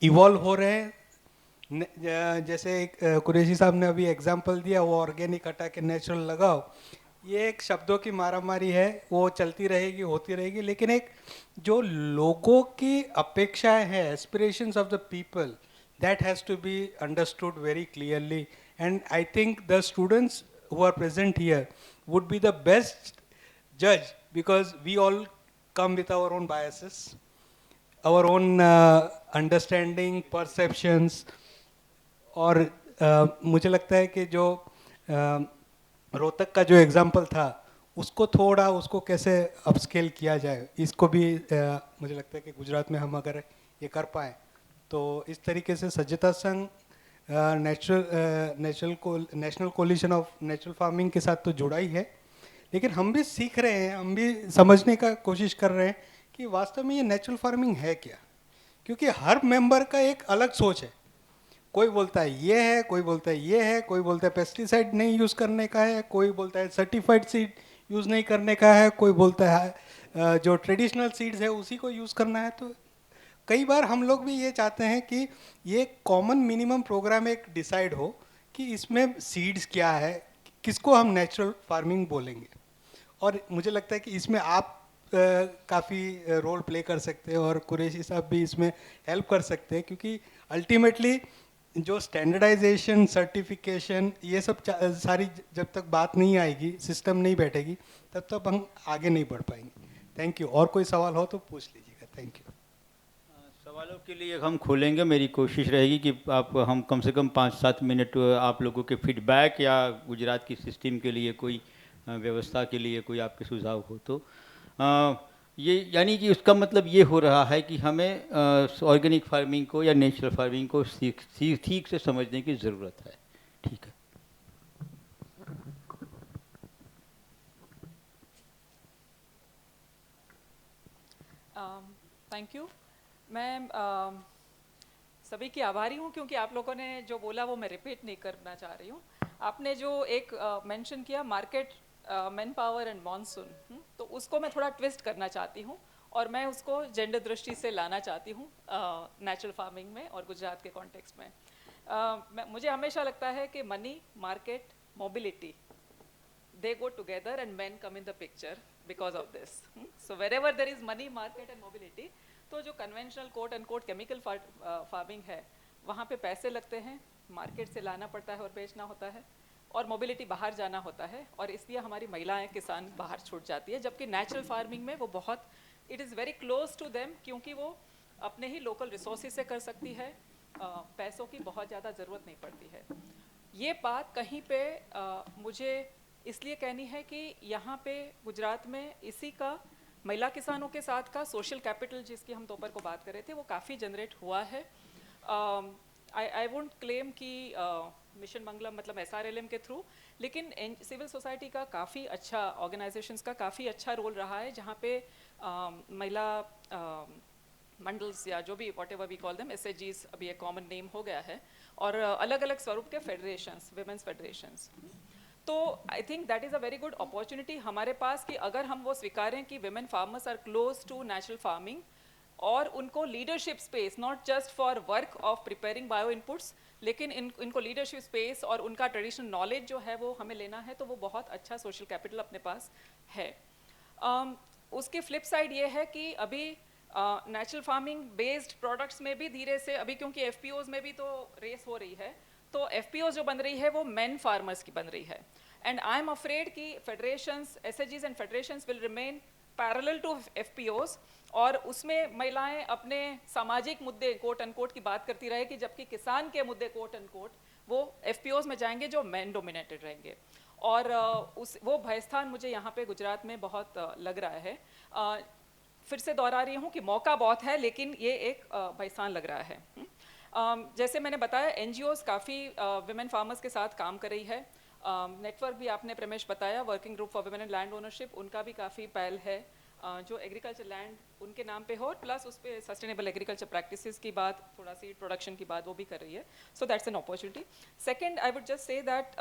इवॉल्व हो रहे हैं। जैसे एक कुरैशी साहब ने अभी एग्जांपल दिया, वो ऑर्गेनिक हटा के नेचुरल लगाओ, ये एक शब्दों की मारामारी है, वो चलती रहेगी, होती रहेगी, लेकिन एक जो लोगों की अपेक्षाएं हैं, aspirations of the people, that has to be understood very clearly, and I think the students who are present here would be the best judge, because we all come with our own biases, our own understanding, perceptions, और मुझे लगता है कि जो रोहतक का जो example था, उसको थोड़ा उसको कैसे अपस्केल किया जाए, इसको भी मुझे लगता है कि गुजरात में हम अगर ये कर पाएँ तो इस तरीके से सज्जता संघ national collision of natural farming के साथ तो जुड़ा ही है, लेकिन हम भी सीख रहे हैं, हम भी समझने का कोशिश कर रहे हैं कि वास्तव में ये नेचुरल फार्मिंग है क्या, क्योंकि हर मेंबर का एक अलग सोच है। कोई बोलता है ये है, कोई बोलता है ये है, कोई बोलता है पेस्टिसाइड नहीं यूज़ करने का है, कोई बोलता है सर्टिफाइड सीड यूज़ नहीं करने का है, कोई बोलता है जो ट्रेडिशनल सीड्स है उसी को यूज़ करना है। तो कई बार हम लोग भी ये चाहते हैं कि ये कॉमन मिनिमम प्रोग्राम एक डिसाइड हो कि इसमें सीड्स क्या है, किसको हम नेचुरल फार्मिंग बोलेंगे। और मुझे लगता है कि इसमें आप काफ़ी रोल प्ले कर सकते हैं, और कुरैशी साहब भी इसमें हेल्प कर सकते हैं, क्योंकि अल्टीमेटली जो स्टैंडर्डाइजेशन, सर्टिफिकेशन, ये सब सारी जब तक बात नहीं आएगी, सिस्टम नहीं बैठेगी, तब तक हम आगे नहीं बढ़ पाएंगे। Thank you. और कोई सवाल हो तो पूछ लीजिएगा। Thank you. सवालों के लिए हम खोलेंगे, मेरी कोशिश रहेगी कि हम कम से कम 5-7 मिनट आप लोगों के फीडबैक या गुजरात की सिस्टम के लिए कोई व्यवस्था के लिए कोई आपके सुझाव हो तो ये यानी कि उसका मतलब ये हो रहा है कि हमें ऑर्गेनिक फार्मिंग को या नेचुरल फार्मिंग को ठीक से समझने की ज़रूरत है। ठीक है। Thank you. मैं सभी की आभारी हूँ, क्योंकि आप लोगों ने जो बोला वो मैं रिपीट नहीं करना चाह रही हूँ। आपने जो एक मेंशन किया market, man power and monsoon, तो उसको मैं थोड़ा ट्विस्ट करना चाहती हूँ, और मैं उसको जेंडर दृष्टि से लाना चाहती हूँ नेचुरल फार्मिंग में और गुजरात के कॉन्टेक्स्ट में। मुझे हमेशा लगता है कि money, market, mobility, they go together and men come in the picture because of this. So wherever there is money, market and mobility, तो जो conventional quote unquote chemical farming है, वहाँ पे पैसे लगते हैं, मार्केट से लाना पड़ता है और बेचना होता है, और मोबिलिटी बाहर जाना होता है, और इसलिए हमारी महिलाएं किसान बाहर छूट जाती है। जबकि नेचुरल फार्मिंग में वो बहुत, it is very close to them, क्योंकि वो अपने ही लोकल रिसोर्सेज से कर सकती है, पैसों की बहुत ज़्यादा ज़रूरत नहीं पड़ती है। ये बात कहीं पे मुझे इसलिए कहनी है कि यहाँ पे गुजरात में इसी का महिला किसानों के साथ का सोशल कैपिटल, जिसकी हम दोपहर को बात कर रहे थे, वो काफ़ी जनरेट हुआ है। आई वोंट क्लेम कि मिशन मंगलम मतलब SRLM के थ्रू, लेकिन सिविल सोसाइटी का काफ़ी अच्छा, ऑर्गेनाइजेशंस का काफ़ी अच्छा रोल रहा है, जहाँ पे महिला मंडल्स या जो भी whatever we call them, SHGs अभी एक कॉमन नेम हो गया है, और अलग अलग स्वरूप के फेडरेशंस, विमेंस फेडरेशंस। तो I think that is a very good opportunity हमारे पास कि अगर हम वो स्वीकारें कि women farmers are close to natural farming, और उनको leadership space, not just for work of preparing bio inputs, लेकिन इनको लीडरशिप स्पेस और उनका ट्रेडिशनल नॉलेज जो है वो हमें लेना है, तो वो बहुत अच्छा सोशल कैपिटल अपने पास है। उसके फ्लिप साइड ये है कि अभी नेचुरल फार्मिंग बेस्ड प्रोडक्ट्स में भी धीरे से, अभी क्योंकि एफपीओज में भी तो रेस हो रही है, तो एफपीओ जो बन रही है वो मेन फार्मर्स की बन रही है। एंड आई एम अफ्रेड कि फेडरेशंस, एसएचजीज and federations will remain parallel to FPOs, और उसमें महिलाएं अपने सामाजिक मुद्दे कोट अनकोट की बात करती रहेगी, जबकि किसान के मुद्दे कोट अनकोट वो एफपीओज में जाएंगे जो मैन डोमिनेटेड रहेंगे। और वो भयस्थान मुझे यहाँ पे गुजरात में बहुत लग रहा है। फिर से दोहरा रही हूँ कि मौका बहुत है, लेकिन ये एक भयस्थान लग रहा है। जैसे मैंने बताया, एनजीओज काफ़ी विमेन फार्मर्स के साथ काम कर रही है। नेटवर्क भी आपने प्रमेश बताया, working group for women and land ownership, उनका भी काफ़ी पहल है जो एग्रीकल्चर लैंड उनके नाम पे हो, और प्लस उस पर सस्टेनेबल एग्रीकल्चर प्रैक्टिसेस की बात, थोड़ा सीड प्रोडक्शन की बात वो भी कर रही है। So that's an opportunity. Second, I would just say that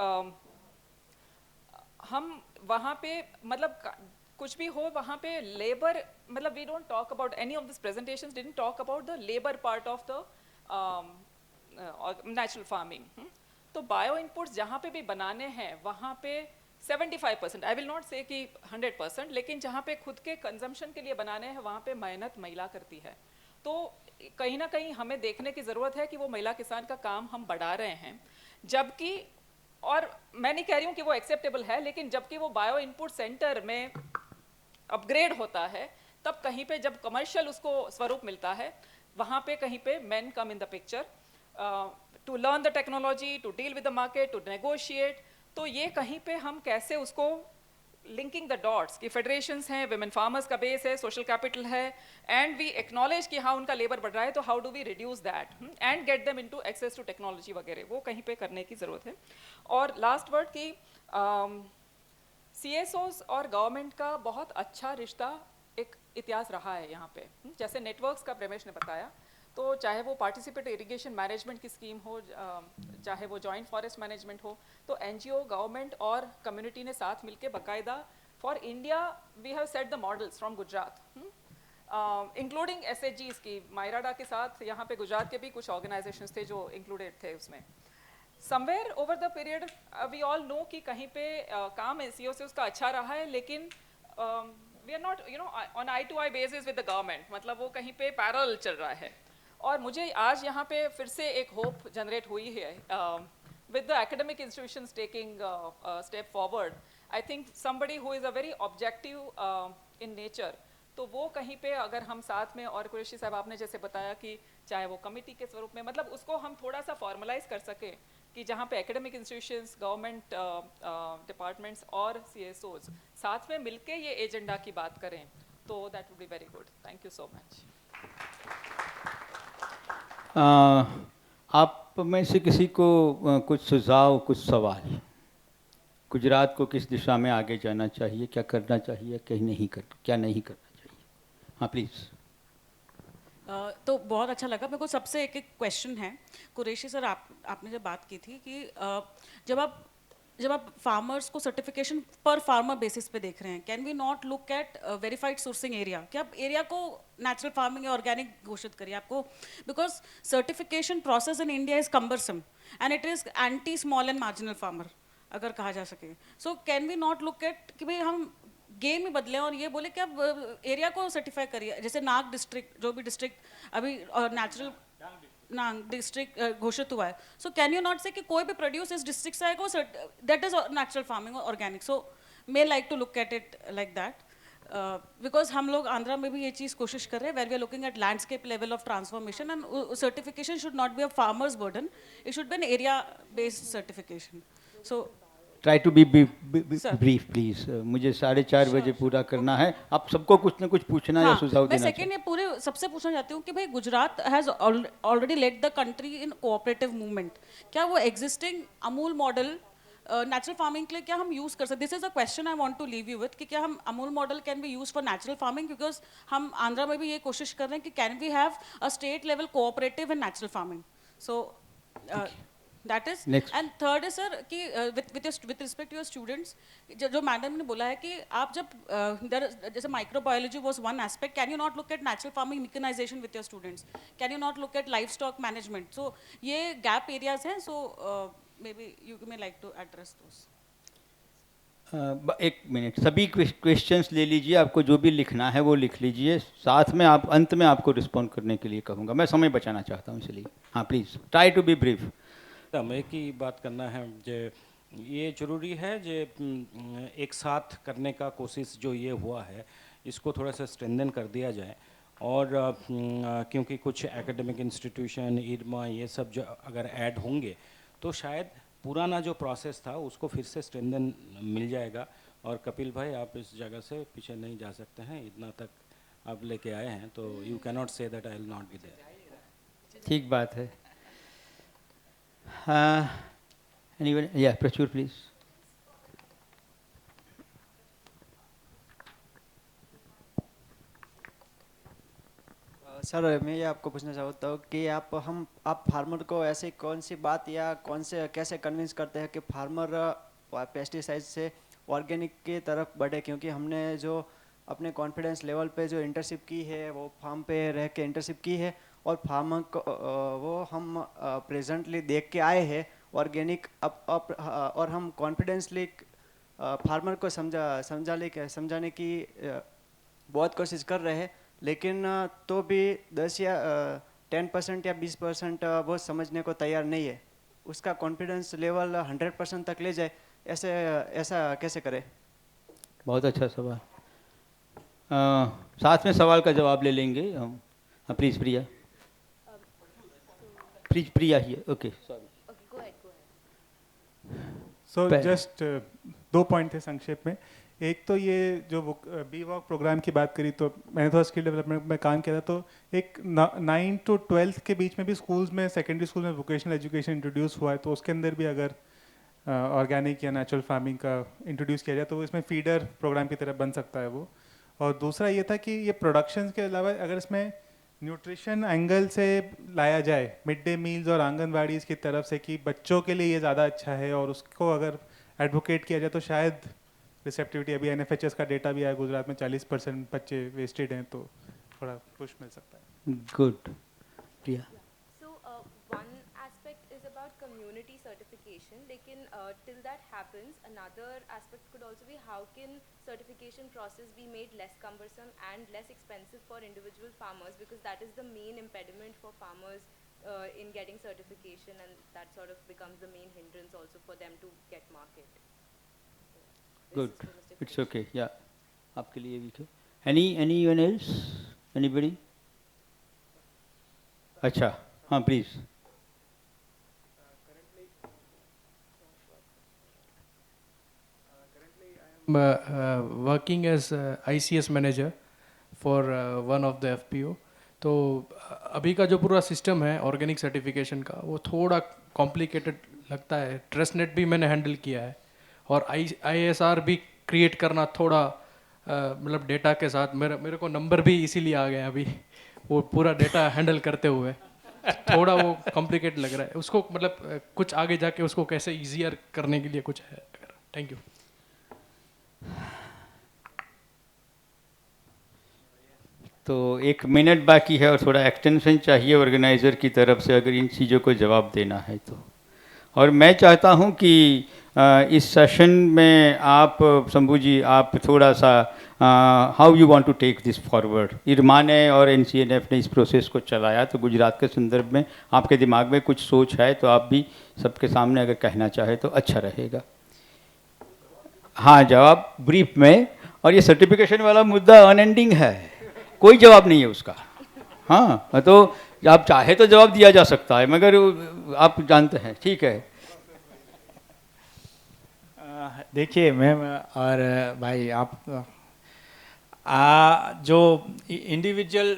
हम वहाँ पे मतलब कुछ भी हो वहाँ पे लेबर, मतलब we don't talk about any of this presentations didn't talk about the labour part of the natural farming. तो बायो इनपुट्स जहाँ पे भी बनाने हैं वहाँ पे 75%, आई विल नॉट से कि 100%, लेकिन जहाँ पे खुद के कंजम्पशन के लिए बनाने हैं वहाँ पे मेहनत महिला करती है। तो कहीं ना कहीं हमें देखने की ज़रूरत है कि वो महिला किसान का काम हम बढ़ा रहे हैं, जबकि, और मैं नहीं कह रही हूँ कि वो एक्सेप्टेबल है, लेकिन जबकि वो बायो इनपुट सेंटर में अपग्रेड होता है, तब कहीं पे जब कमर्शियल उसको स्वरूप मिलता है, वहाँ पे कहीं पे men come in the picture to learn the technology, to deal with the market, to negotiate. तो ये कहीं पे हम कैसे उसको लिंकिंग द डॉट्स कि फेडरेशंस हैं, विमेन फार्मर्स का बेस है, सोशल कैपिटल है, एंड वी एक्नॉलेज कि हाँ उनका लेबर बढ़ रहा है, तो how do we reduce that and get them into access to technology वगैरह, वो कहीं पे करने की ज़रूरत है। और लास्ट वर्ड कि CSOs और गवर्नमेंट का बहुत अच्छा रिश्ता, एक इतिहास रहा है यहाँ पे। जैसे नेटवर्क्स का प्रमेश ने बताया, तो चाहे वो पार्टिसिपेटरी इरिगेशन मैनेजमेंट की स्कीम हो, चाहे वो जॉइंट फॉरेस्ट मैनेजमेंट हो, तो एनजीओ, गवर्नमेंट और कम्युनिटी ने साथ मिलके बाकायदा for India we have set the models from Gujarat, including एसएचजीज की। मायराडा के साथ यहाँ पे गुजरात के भी कुछ ऑर्गेनाइजेशंस थे जो इंक्लूडेड थे उसमें। Somewhere over the period we all know कि कहीं पे काम एनसीओ से उसका अच्छा रहा है, लेकिन we are not on eye to eye basis with the government, मतलब वो कहीं पे पैरेलल चल रहा है। और मुझे आज यहाँ पे फिर से एक होप जनरेट हुई है with the academic institutions taking a step forward. I think somebody who is a very objective in nature, तो वो कहीं पे अगर हम साथ में, और कुरैशी साहब आपने जैसे बताया कि चाहे वो कमिटी के स्वरूप में, मतलब उसको हम थोड़ा सा फॉर्मलाइज कर सकें कि जहाँ पे एकेडमिक इंस्टीट्यूशंस, गवर्नमेंट डिपार्टमेंट्स और CSOs साथ में मिलके ये एजेंडा की बात करें, तो that would be very good. Thank you so much. आप में से किसी को कुछ सुझाव, कुछ सवाल? गुजरात को किस दिशा में आगे जाना चाहिए, क्या करना चाहिए, क्या नहीं करना चाहिए? हाँ प्लीज़। तो बहुत अच्छा लगा मेरे को। सबसे एक क्वेश्चन है कुरैशी सर, आपने जब बात की थी कि जब आप फार्मर्स को सर्टिफिकेशन पर फार्मर बेसिस पे देख रहे हैं, can we not look at verified sourcing area? क्या आप एरिया को नेचुरल फार्मिंग या ऑर्गेनिक घोषित करिए आपको, because certification process in India is cumbersome and it is anti small and marginal farmer अगर कहा जा सके। So can we not look at कि भाई हम गेम ही बदलें और ये बोले कि आप एरिया को सर्टिफाई करिए, जैसे नाग डिस्ट्रिक्ट, जो भी डिस्ट्रिक्ट अभी नेचुरल नांग डिस्ट्रिक्ट घोषित हुआ है, सो कैन यू नॉट से कि कोई भी प्रोड्यूस इस डिस्ट्रिक्ट से आएगा दैट इज नेचुरल फार्मिंग और organic? So may like to look at it like that, because हम लोग आंध्रा में भी ये चीज़ कोशिश कर रहे हैं, where we are looking at landscape level of transformation, and certification should not be a farmers burden, it should be an area based certification. So try to be brief please, मुझे 4:30 बजे पूरा करना है। आप सबको कुछ ना कुछ पूछना या सुझाव देना? मैं सेकेंड ये पूरे सबसे पूछना चाहती हूँ कि भाई Gujarat has already led the country in cooperative movement, क्या वो existing Amul model natural farming के लिए क्या हम यूज कर सकते? This is a question I want to leave you with कि क्या हम Amul model can be use for natural farming, because हम आंध्रा में भी ये कोशिश कर रहे हैं कि can we have a state level cooperative in natural farming. So that is Next. And third is sir कि with respect to your students, जो मैडम ने बोला है कि आप जब जैसे microbiology was one aspect, can you not look at natural farming mechanization with your students, can you not look at life stock management? So ये गैप एरियाज हैं, so maybe you may like to address दोस. एक minute, सभी questions ले लीजिए, आपको जो भी लिखना है वो लिख लीजिए, साथ में आप अंत में आपको रिस्पॉन्ड करने के लिए कहूँगा, मैं समय बचाना चाहता हूँ इसलिए. हाँ please try to be brief. हमें की बात करना है जे ये जरूरी है जे एक साथ करने का कोशिश जो ये हुआ है इसको थोड़ा सा स्ट्रेंथन कर दिया जाए. और क्योंकि कुछ एकेडमिक इंस्टीट्यूशन इरमा ये सब जो अगर ऐड होंगे तो शायद पुराना जो प्रोसेस था उसको फिर से स्ट्रेंथन मिल जाएगा. और कपिल भाई आप इस जगह से पीछे नहीं जा सकते हैं, इतना तक आप लेके आए हैं तो you can not say that I will not be there. ठीक बात है. एनीवन? या प्रचुर प्लीज. सर मैं ये आपको पूछना चाहता हूँ कि आप फार्मर को ऐसी कौन सी बात या कैसे कन्विंस करते हैं कि फार्मर पेस्टिसाइड से ऑर्गेनिक की तरफ बढ़े? क्योंकि हमने जो अपने कॉन्फिडेंस लेवल पे जो इंटर्नशिप की है वो फार्म पे रह के इंटर्नशिप की है और फार्मर को वो हम प्रेजेंटली देख के आए हैं ऑर्गेनिक और हम कॉन्फिडेंसली फार्मर को समझाने की बहुत कोशिश कर रहे हैं, लेकिन तो भी 10 या 10% या 20% वो समझने को तैयार नहीं है. उसका कॉन्फिडेंस लेवल 100% तक ले जाए, ऐसा कैसे करें? बहुत अच्छा सवाल. साथ में सवाल का जवाब ले लेंगे हम. Please Priya. Please Priya he. Okay sorry. So just 2 point थे संक्षेप में. एक तो ये जो बी वॉक प्रोग्राम की बात करी तो मैंने थोड़ा स्किल डेवलपमेंट में काम किया था, तो एक 9 to 12 के बीच में भी स्कूल्स में, सेकेंडरी स्कूल में वोकेशनल एजुकेशन इंट्रोड्यूस हुआ है, तो उसके अंदर भी अगर ऑर्गेनिक या नेचुरल फार्मिंग का इंट्रोड्यूस किया जाए तो इसमें फीडर प्रोग्राम की तरह बन सकता है वो. और दूसरा ये था कि ये प्रोडक्शन के अलावा अगर इसमें न्यूट्रिशन एंगल से लाया जाए, मिड डे मील्स और आंगनवाड़ी की तरफ से कि बच्चों के लिए ये ज़्यादा अच्छा है और उसको अगर एडवोकेट किया जाए तो शायद रिसेप्टिविटी, अभी NFHS का डेटा भी आया गुजरात में 40% बच्चे वेस्टेड हैं, तो थोड़ा पुश मिल सकता है. Good. Priya. So one aspect is about community certification, लेकिन till that happens another aspect could also be how can certification process be made less cumbersome and less expensive for individual farmers, because that is the main impediment for farmers in getting certification, and that sort of becomes the main hindrance also for them to get market. Good. It's okay. या आपके लिए भी. Anyone else? Anybody? अच्छा हाँ please. Working as ICS manager for one of the FPO. तो अभी का जो पूरा सिस्टम है ऑर्गेनिक सर्टिफिकेशन का वो थोड़ा कॉम्प्लिकेटेड लगता है. ट्रस्टनेट भी मैंने हैंडल किया है और ISR भी क्रिएट करना थोड़ा मतलब डेटा के साथ मेरे को नंबर भी इसीलिए आ गए अभी वो पूरा डेटा हैंडल करते हुए. थोड़ा वो कॉम्प्लिकेट लग रहा है उसको, मतलब कुछ आगे जाके उसको कैसे ईजियर करने के लिए कुछ है? Thank you. तो 1 मिनट बाकी है और थोड़ा एक्सटेंशन चाहिए ऑर्गेनाइज़र की तरफ से अगर इन चीज़ों को जवाब देना है तो. और मैं चाहता हूं कि इस सेशन में आप शंभू जी आप थोड़ा सा how you want to take this forward. IRMA ने और NCNF ने इस प्रोसेस को चलाया, तो गुजरात के संदर्भ में आपके दिमाग में कुछ सोच है तो आप भी सबके सामने अगर कहना चाहे तो अच्छा रहेगा. हाँ जवाब ब्रीफ में. और ये सर्टिफिकेशन वाला मुद्दा अनएंडिंग है, कोई जवाब नहीं है उसका. हाँ तो आप चाहे तो जवाब दिया जा सकता है मगर आप जानते हैं. ठीक है. देखिए मैम और भाई, आप जो इंडिविजुअल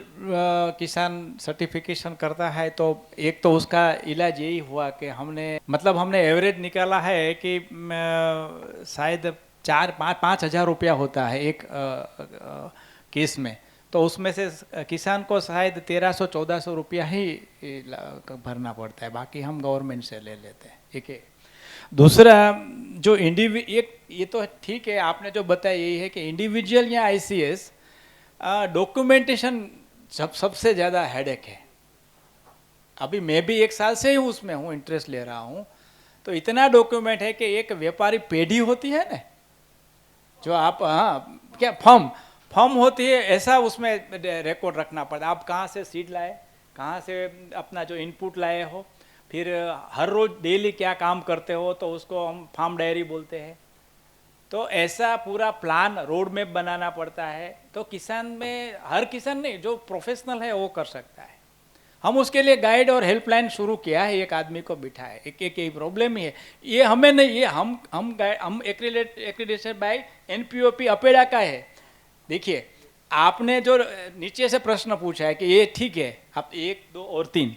किसान सर्टिफिकेशन करता है तो एक तो उसका इलाज यही हुआ कि हमने एवरेज निकाला है कि शायद 4-5 हज़ार रुपया होता है एक केस में. तो उसमें से किसान को शायद 1300-1400 रुपया ही भरना पड़ता है, बाकी हम गवर्नमेंट से ले लेते हैं। एक है। दूसरा जो एक ये तो ठीक है, आपने जो बताया यही है कि इंडिविजुअल या ICS डॉक्यूमेंटेशन सबसे ज़्यादा हेडेक है। अभी मैं भी 1 साल से ही उसमें हूँ, इंटरेस्ट ले रहा हूँ, तो इतना डॉक्यूमेंट है कि एक व्यापारी पेढ़ी होती है ना, जो आप क्या फॉर्म होती है, ऐसा उसमें रिकॉर्ड रखना पड़ता है। आप कहाँ से सीड लाए, कहाँ से अपना जो इनपुट लाए हो, फिर हर रोज डेली क्या काम करते हो, तो उसको हम फार्म डायरी बोलते हैं। तो ऐसा पूरा प्लान रोड मैप बनाना पड़ता है। तो किसान में हर किसान नहीं, जो प्रोफेशनल है वो कर सकता है। हम उसके लिए गाइड और हेल्पलाइन शुरू किया है, एक आदमी को बिठाए। एक प्रॉब्लम ही है, ये हमें नहीं, ये हम एक्रीडेशन बाय NPOP अपेडा का है। देखिए, आपने जो नीचे से प्रश्न पूछा है कि ये ठीक है, आप 1, 2 और 3,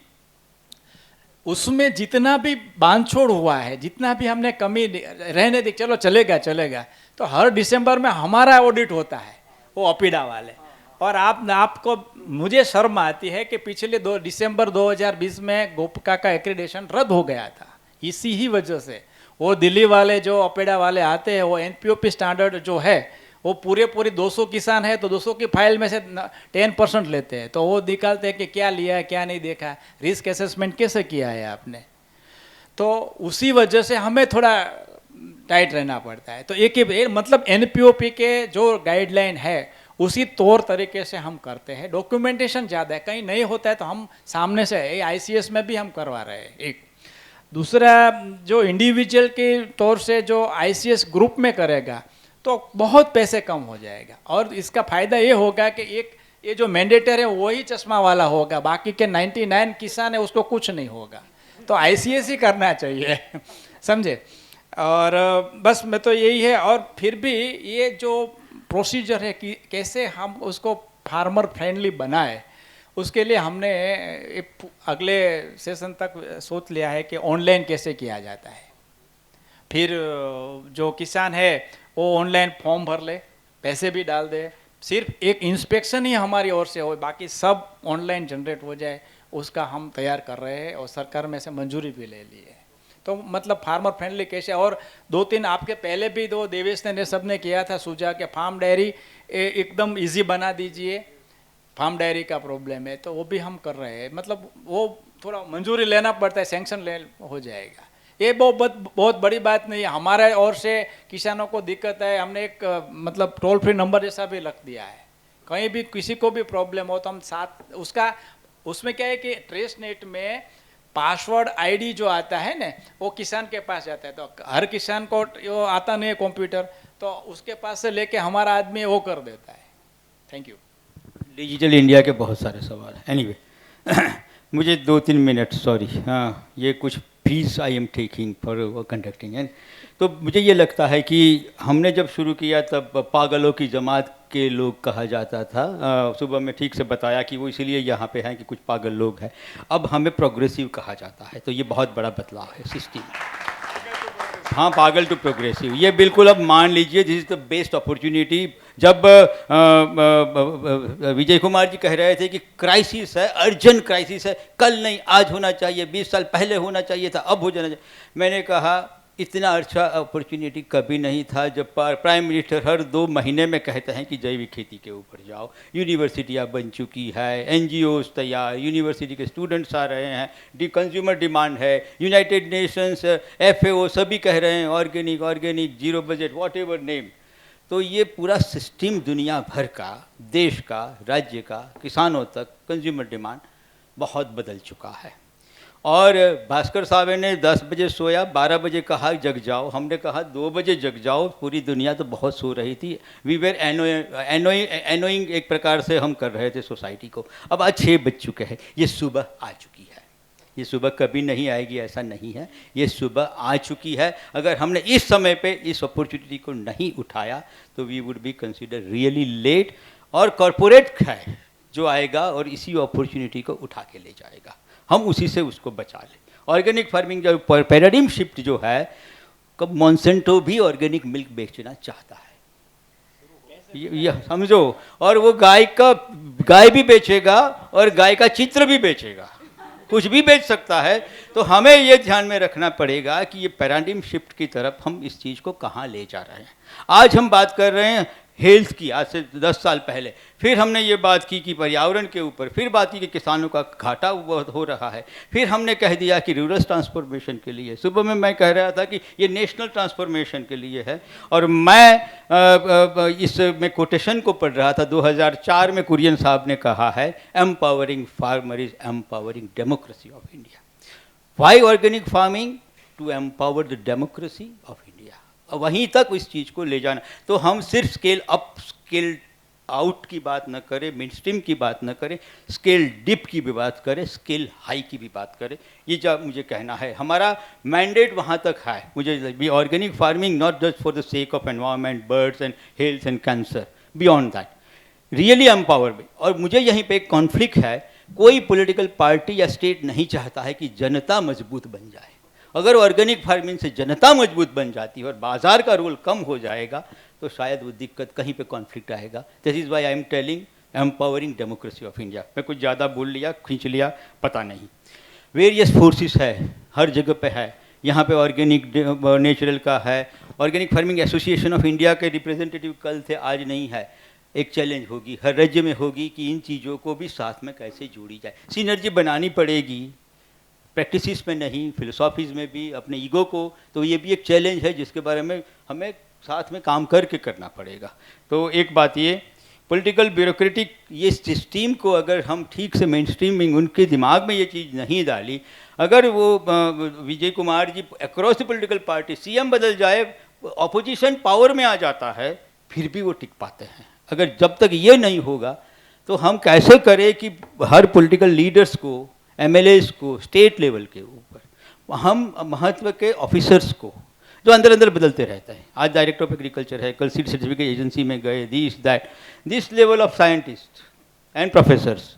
उसमें जितना भी बांधछोड़ हुआ है, जितना भी हमने कमी रहने दी, चलो चलेगा, तो हर दिसंबर में हमारा ऑडिट होता है, वो अपेडा वाले। और आपको मुझे शर्म आती है कि पिछले दिसंबर 2020 में गोपका का एक्रीडेशन रद्द हो गया था, इसी ही वजह से। वो दिल्ली वाले जो अपेडा वाले आते हैं, वो NPOP स्टैंडर्ड जो है, वो पूरे 200 किसान है, तो 200 की फाइल में से 10% लेते हैं। तो वो निकालते हैं कि क्या लिया है, क्या नहीं देखा, रिस्क असेसमेंट कैसे किया है आपने। तो उसी वजह से हमें थोड़ा टाइट रहना पड़ता है। तो एक मतलब NPOP के जो गाइडलाइन है उसी तौर तरीके से हम करते हैं। डॉक्यूमेंटेशन ज़्यादा है, कहीं नहीं होता है तो हम सामने से ICS में भी हम करवा रहे हैं। एक दूसरा, जो इंडिविजुअल के तौर से जो ICS ग्रुप में करेगा तो बहुत पैसे कम हो जाएगा, और इसका फ़ायदा ये होगा कि ये जो मैंडेटर है वही चश्मा वाला होगा, बाकी के 99 किसान है उसको कुछ नहीं होगा। तो ICS ही करना चाहिए समझे। और बस मैं तो यही है। और फिर भी ये जो प्रोसीजर है कि कैसे हम उसको फार्मर फ्रेंडली बनाए, उसके लिए हमने अगले सेशन तक सोच लिया है कि ऑनलाइन कैसे किया जाता है। फिर जो किसान है वो ऑनलाइन फॉर्म भर ले, पैसे भी डाल दे, सिर्फ एक इंस्पेक्शन ही हमारी ओर से हो, बाकी सब ऑनलाइन जनरेट हो जाए, उसका हम तैयार कर रहे हैं और सरकार में से मंजूरी भी ले ली है। तो मतलब फार्मर फ्रेंडली कैसे। और 2-3 आपके पहले भी देवेश ने सब ने किया था सुझाव के फार्म डायरी एकदम इजी बना दीजिए, फार्म डायरी का प्रॉब्लम है, तो वो भी हम कर रहे हैं। मतलब वो थोड़ा मंजूरी लेना पड़ता है, सैंक्शन ले हो जाएगा। ये बहुत बड़ी बात नहीं है, हमारे ओर से किसानों को दिक्कत है, हमने एक मतलब टोल फ्री नंबर जैसा भी रख दिया है। कहीं भी किसी को भी प्रॉब्लम हो तो हम साथ उसमें क्या है कि ट्रेस नेट में पासवर्ड ID जो आता है ना, वो किसान के पास जाता है। तो हर किसान को वो आता नहीं है कंप्यूटर, तो उसके पास से लेके हमारा आदमी वो कर देता है। Thank you. डिजिटल इंडिया के बहुत सारे सवाल हैं। एनीवे मुझे 2-3 मिनट, सॉरी, हाँ, ये कुछ fees I am taking for conducting है। तो मुझे ये लगता है कि हमने जब शुरू किया तब पागलों की जमात के लोग कहा जाता था। सुबह में ठीक से बताया कि वो इसीलिए यहाँ पे हैं कि कुछ पागल लोग हैं। अब हमें प्रोग्रेसिव कहा जाता है, तो ये बहुत बड़ा बदलाव है सिस्टम। हाँ, पागल टू प्रोग्रेसिव, ये बिल्कुल अब मान लीजिए this is the best opportunity. जब विजय कुमार जी कह रहे थे कि क्राइसिस है, अर्जेंट क्राइसिस है, कल नहीं आज होना चाहिए, 20 साल पहले होना चाहिए था, अब हो जाना चाहिए, मैंने कहा इतना अच्छा अपॉर्चुनिटी कभी नहीं था। जब प्राइम मिनिस्टर हर 2 महीने में कहते हैं कि जैविक खेती के ऊपर जाओ, यूनिवर्सिटियाँ बन चुकी है, NGOs तैयार, यूनिवर्सिटी के स्टूडेंट्स आ रहे हैं, कंज्यूमर डिमांड है, यूनाइटेड नेशंस, FAO सभी कह रहे हैं organic, zero budget, what ever name. तो ये पूरा सिस्टम दुनिया भर का, देश का, राज्य का, किसानों तक कंज्यूमर डिमांड बहुत बदल चुका है। और भास्कर साहब ने 10 बजे सोया, 12 बजे कहा जग जाओ, हमने कहा 2 बजे जग जाओ, पूरी दुनिया तो बहुत सो रही थी। वी वेर एनोइंग एक प्रकार से हम कर रहे थे सोसाइटी को। अब आज 6 बज चुके हैं, ये सुबह आ चुकी है, ये सुबह कभी नहीं आएगी ऐसा नहीं है, ये सुबह आ चुकी है। अगर हमने इस समय पे इस अपॉर्चुनिटी को नहीं उठाया तो we would be consider really late. और कॉरपोरेट है जो आएगा और इसी अपॉर्चुनिटी को उठा के ले जाएगा, हम उसी से उसको बचा लें। ऑर्गेनिक फार्मिंग जो पैराडिम शिफ्ट जो है, कब मॉन्सेंटो भी ऑर्गेनिक मिल्क बेचना चाहता है। ये समझो, और वो गाय भी बेचेगा और गाय का चित्र भी बेचेगा, कुछ भी बेच सकता है। तो हमें ये ध्यान में रखना पड़ेगा कि ये पैराडिम शिफ्ट की तरफ हम इस चीज़ को कहाँ ले जा रहे हैं। आज हम बात कर रहे हैं हेल्थ की, आज से 10 साल पहले फिर हमने ये बात की कि पर्यावरण के ऊपर, फिर बात की कि किसानों का घाटा बहुत हो रहा है, फिर हमने कह दिया कि रूरल ट्रांसफॉर्मेशन के लिए। सुबह में मैं कह रहा था कि ये नेशनल ट्रांसफॉर्मेशन के लिए है, और मैं इसमें कोटेशन को पढ़ रहा था। 2004 में कुरियन साहब ने कहा है, empowering farmer is empowering democracy of India. Why organic farming? To empower the democracy of India. वहीं तक इस चीज़ को ले जाना। तो हम सिर्फ स्केल अप स्केल आउट की बात न करें, मिड स्ट्रीम की बात न करें, स्केल डिप की भी बात करें, स्केल हाई की भी बात करें। ये जो मुझे कहना है, हमारा मैंडेट वहाँ तक है। मुझे B organic farming not just for the sake of environment, birds and health and cancer, beyond that really empowerment. और मुझे यहीं पे एक कॉन्फ्लिक्ट है, कोई पॉलिटिकल पार्टी या स्टेट नहीं चाहता है कि जनता मजबूत बन जाए। अगर ऑर्गेनिक फार्मिंग से जनता मजबूत बन जाती है और बाजार का रोल कम हो जाएगा, तो शायद वो दिक्कत कहीं पे कॉन्फ्लिक्ट आएगा। This is why I am telling empowering democracy of India. मैं कुछ ज़्यादा बोल लिया, खींच लिया, पता नहीं। वेरियस फोर्सेस है, हर जगह पे है। यहाँ पे ऑर्गेनिक नेचुरल का है, organic farming association of India के रिप्रेजेंटेटिव कल थे, आज नहीं है। एक चैलेंज होगी, हर राज्य में होगी कि इन चीज़ों को भी साथ में कैसे जोड़ी जाए। सिनर्जी बनानी पड़ेगी, प्रैक्टिसेस में नहीं, फिलोसॉफीज़ में भी, अपने ईगो को। तो ये भी एक चैलेंज है जिसके बारे में हमें साथ में काम करके करना पड़ेगा। तो एक बात ये, पॉलिटिकल ब्यूरोक्रेटिक ये सिस्टम को अगर हम ठीक से मेन स्ट्रीमिंग, उनके दिमाग में ये चीज़ नहीं डाली, अगर वो Vijay Kumar ji across the political party, CM बदल जाए, अपोजिशन पावर में आ जाता है, फिर भी वो टिक पाते हैं। अगर जब तक ये नहीं होगा तो हम कैसे करें कि हर पॉलिटिकल लीडर्स को, एमएलएस को, स्टेट लेवल के ऊपर हम महत्व के ऑफिसर्स को, जो अंदर अंदर बदलते रहता है। आज डायरेक्टर ऑफ एग्रीकल्चर है, कल सीड सर्टिफिकेट एजेंसी में गए, this that, this level of scientist and professors,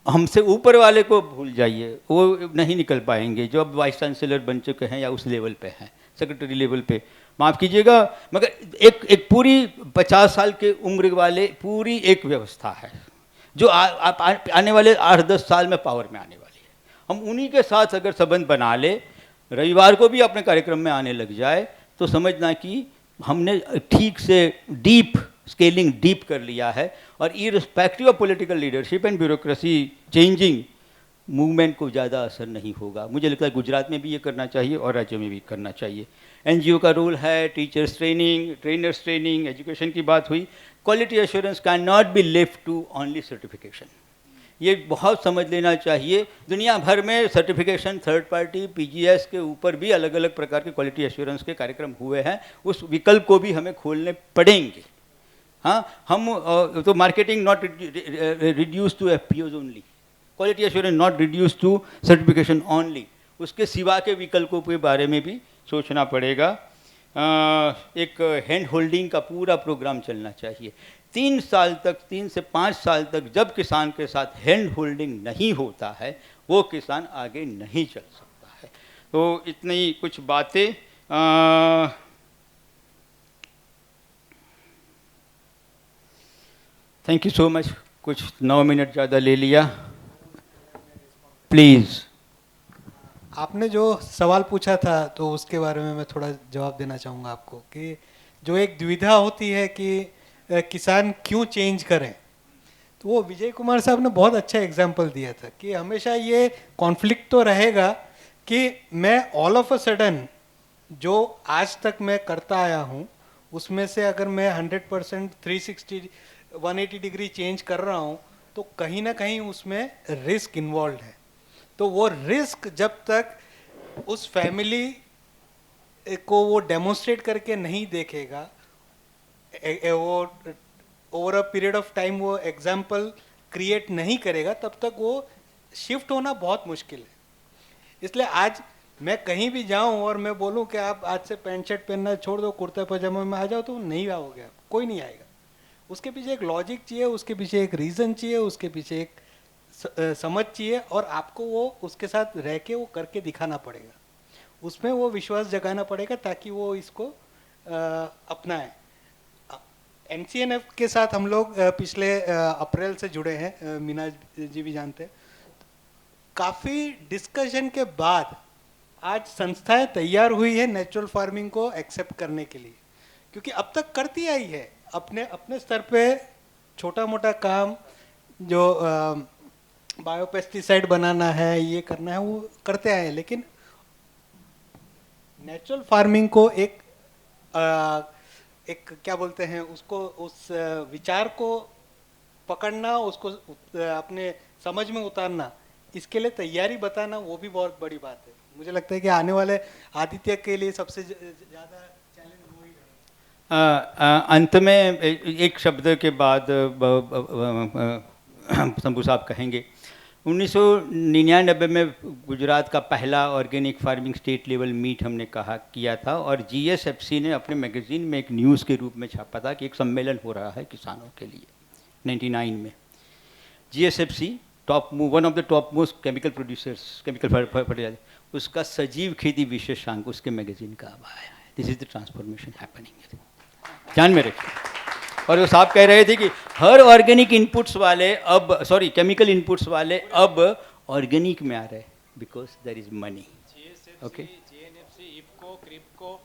हमसे ऊपर वाले को भूल जाइए, वो नहीं निकल पाएंगे जो अब वाइस चांसलर बन चुके हैं या उस लेवल पे हैं, सेक्रेटरी लेवल पे। माफ़ कीजिएगा, मगर एक पूरी 50 साल के उम्र वाले पूरी एक व्यवस्था है जो आने वाले 8-10 साल में पावर में आने वाली है। हम उन्हीं के साथ अगर संबंध बना ले, रविवार को भी अपने कार्यक्रम में आने लग जाए, तो समझना कि हमने ठीक से डीप स्केलिंग डीप कर लिया है। और irrespective of political leadership and bureaucracy changing movement को ज़्यादा असर नहीं होगा। मुझे लगता है गुजरात में भी ये करना चाहिए और राज्यों में भी करना चाहिए। एनजीओ का रोल है, teachers training, trainers training, education की बात हुई। Quality assurance can not be left to only certification. ये बहुत समझ लेना चाहिए। दुनिया भर में सर्टिफिकेशन, थर्ड पार्टी, पीजीएस के ऊपर भी अलग अलग प्रकार के क्वालिटी एश्योरेंस के कार्यक्रम हुए हैं। उस विकल्प को भी हमें खोलने पड़ेंगे। हाँ, हम तो marketing not reduce to FPOs only, quality assurance not reduce to certification only, उसके सिवा के विकल्पों के बारे में भी सोचना पड़ेगा। एक हैंड होल्डिंग का पूरा प्रोग्राम चलना चाहिए। 3 साल तक, 3 से 5 साल तक जब किसान के साथ हैंड होल्डिंग नहीं होता है, वो किसान आगे नहीं चल सकता है। तो इतनी कुछ बातें। Thank you so much. कुछ 9 मिनट ज़्यादा ले लिया, प्लीज़। आपने जो सवाल पूछा था तो उसके बारे में मैं थोड़ा जवाब देना चाहूँगा आपको, कि जो एक दुविधा होती है कि किसान क्यों चेंज करें, तो वो विजय कुमार साहब ने बहुत अच्छा एग्जाम्पल दिया था कि हमेशा ये कॉन्फ्लिक्ट तो रहेगा कि मैं ऑल ऑफ अ सडन जो आज तक मैं करता आया हूँ उसमें से अगर मैं 100% 360 180 डिग्री चेंज कर रहा हूँ, तो कहीं ना कहीं उसमें रिस्क इन्वॉल्व है। तो वो रिस्क जब तक उस फैमिली को वो डेमोन्स्ट्रेट करके नहीं देखेगा, वो over a period of time वो एग्जाम्पल क्रिएट नहीं करेगा, तब तक वो शिफ्ट होना बहुत मुश्किल है। इसलिए आज मैं कहीं भी जाऊं और मैं बोलूं कि आप आज से पैंट शर्ट पहनना छोड़ दो, कुर्ता पजामा में आ जाओ, तो नहीं आओगे आप, कोई नहीं आएगा। उसके पीछे एक लॉजिक चाहिए, उसके पीछे एक रीज़न चाहिए, उसके पीछे एक समझ चाहिए, और आपको वो उसके साथ रह के वो करके दिखाना पड़ेगा, उसमें वो विश्वास जगाना पड़ेगा ताकि वो इसको अपनाए। एनसीएनएफ के साथ हम लोग पिछले अप्रैल से जुड़े हैं, मीना जी भी जानते हैं। काफ़ी डिस्कशन के बाद आज संस्थाएं तैयार हुई है नेचुरल फार्मिंग को एक्सेप्ट करने के लिए, क्योंकि अब तक करती आई है अपने अपने स्तर पे छोटा मोटा काम, जो बायोपेस्टिसाइड बनाना है, ये करना है, वो करते आए हैं। लेकिन नेचुरल फार्मिंग को एक क्या बोलते हैं उसको, उस विचार को पकड़ना, उसको अपने समझ में उतारना, इसके लिए तैयारी बताना, वो भी बहुत बड़ी बात है। मुझे लगता है कि आने वाले आदित्य के लिए सबसे ज़्यादा चैलेंज वही रहेगा। अंत में एक शब्द के बाद शंभू साहब कहेंगे। 1999 में गुजरात का पहला organic farming state level meet हमने किया था, और जीएसएफसी ने अपने मैगजीन में एक न्यूज़ के रूप में छापा था कि एक सम्मेलन हो रहा है किसानों के लिए 99 में। GSFC one of the top most chemical producers, chemical fertiliser, उसका सजीव खेती विशेषांक उसके मैगजीन का अब आया है। This is the transformation happening, ध्यान में रखिए। और वो साहब कह रहे थे कि हर ऑर्गेनिक इनपुट्स वाले अब, केमिकल इनपुट्स वाले अब ऑर्गेनिक में आ रहे हैं, because there is money. Okay, GNFC, IFFCO, Kribhco,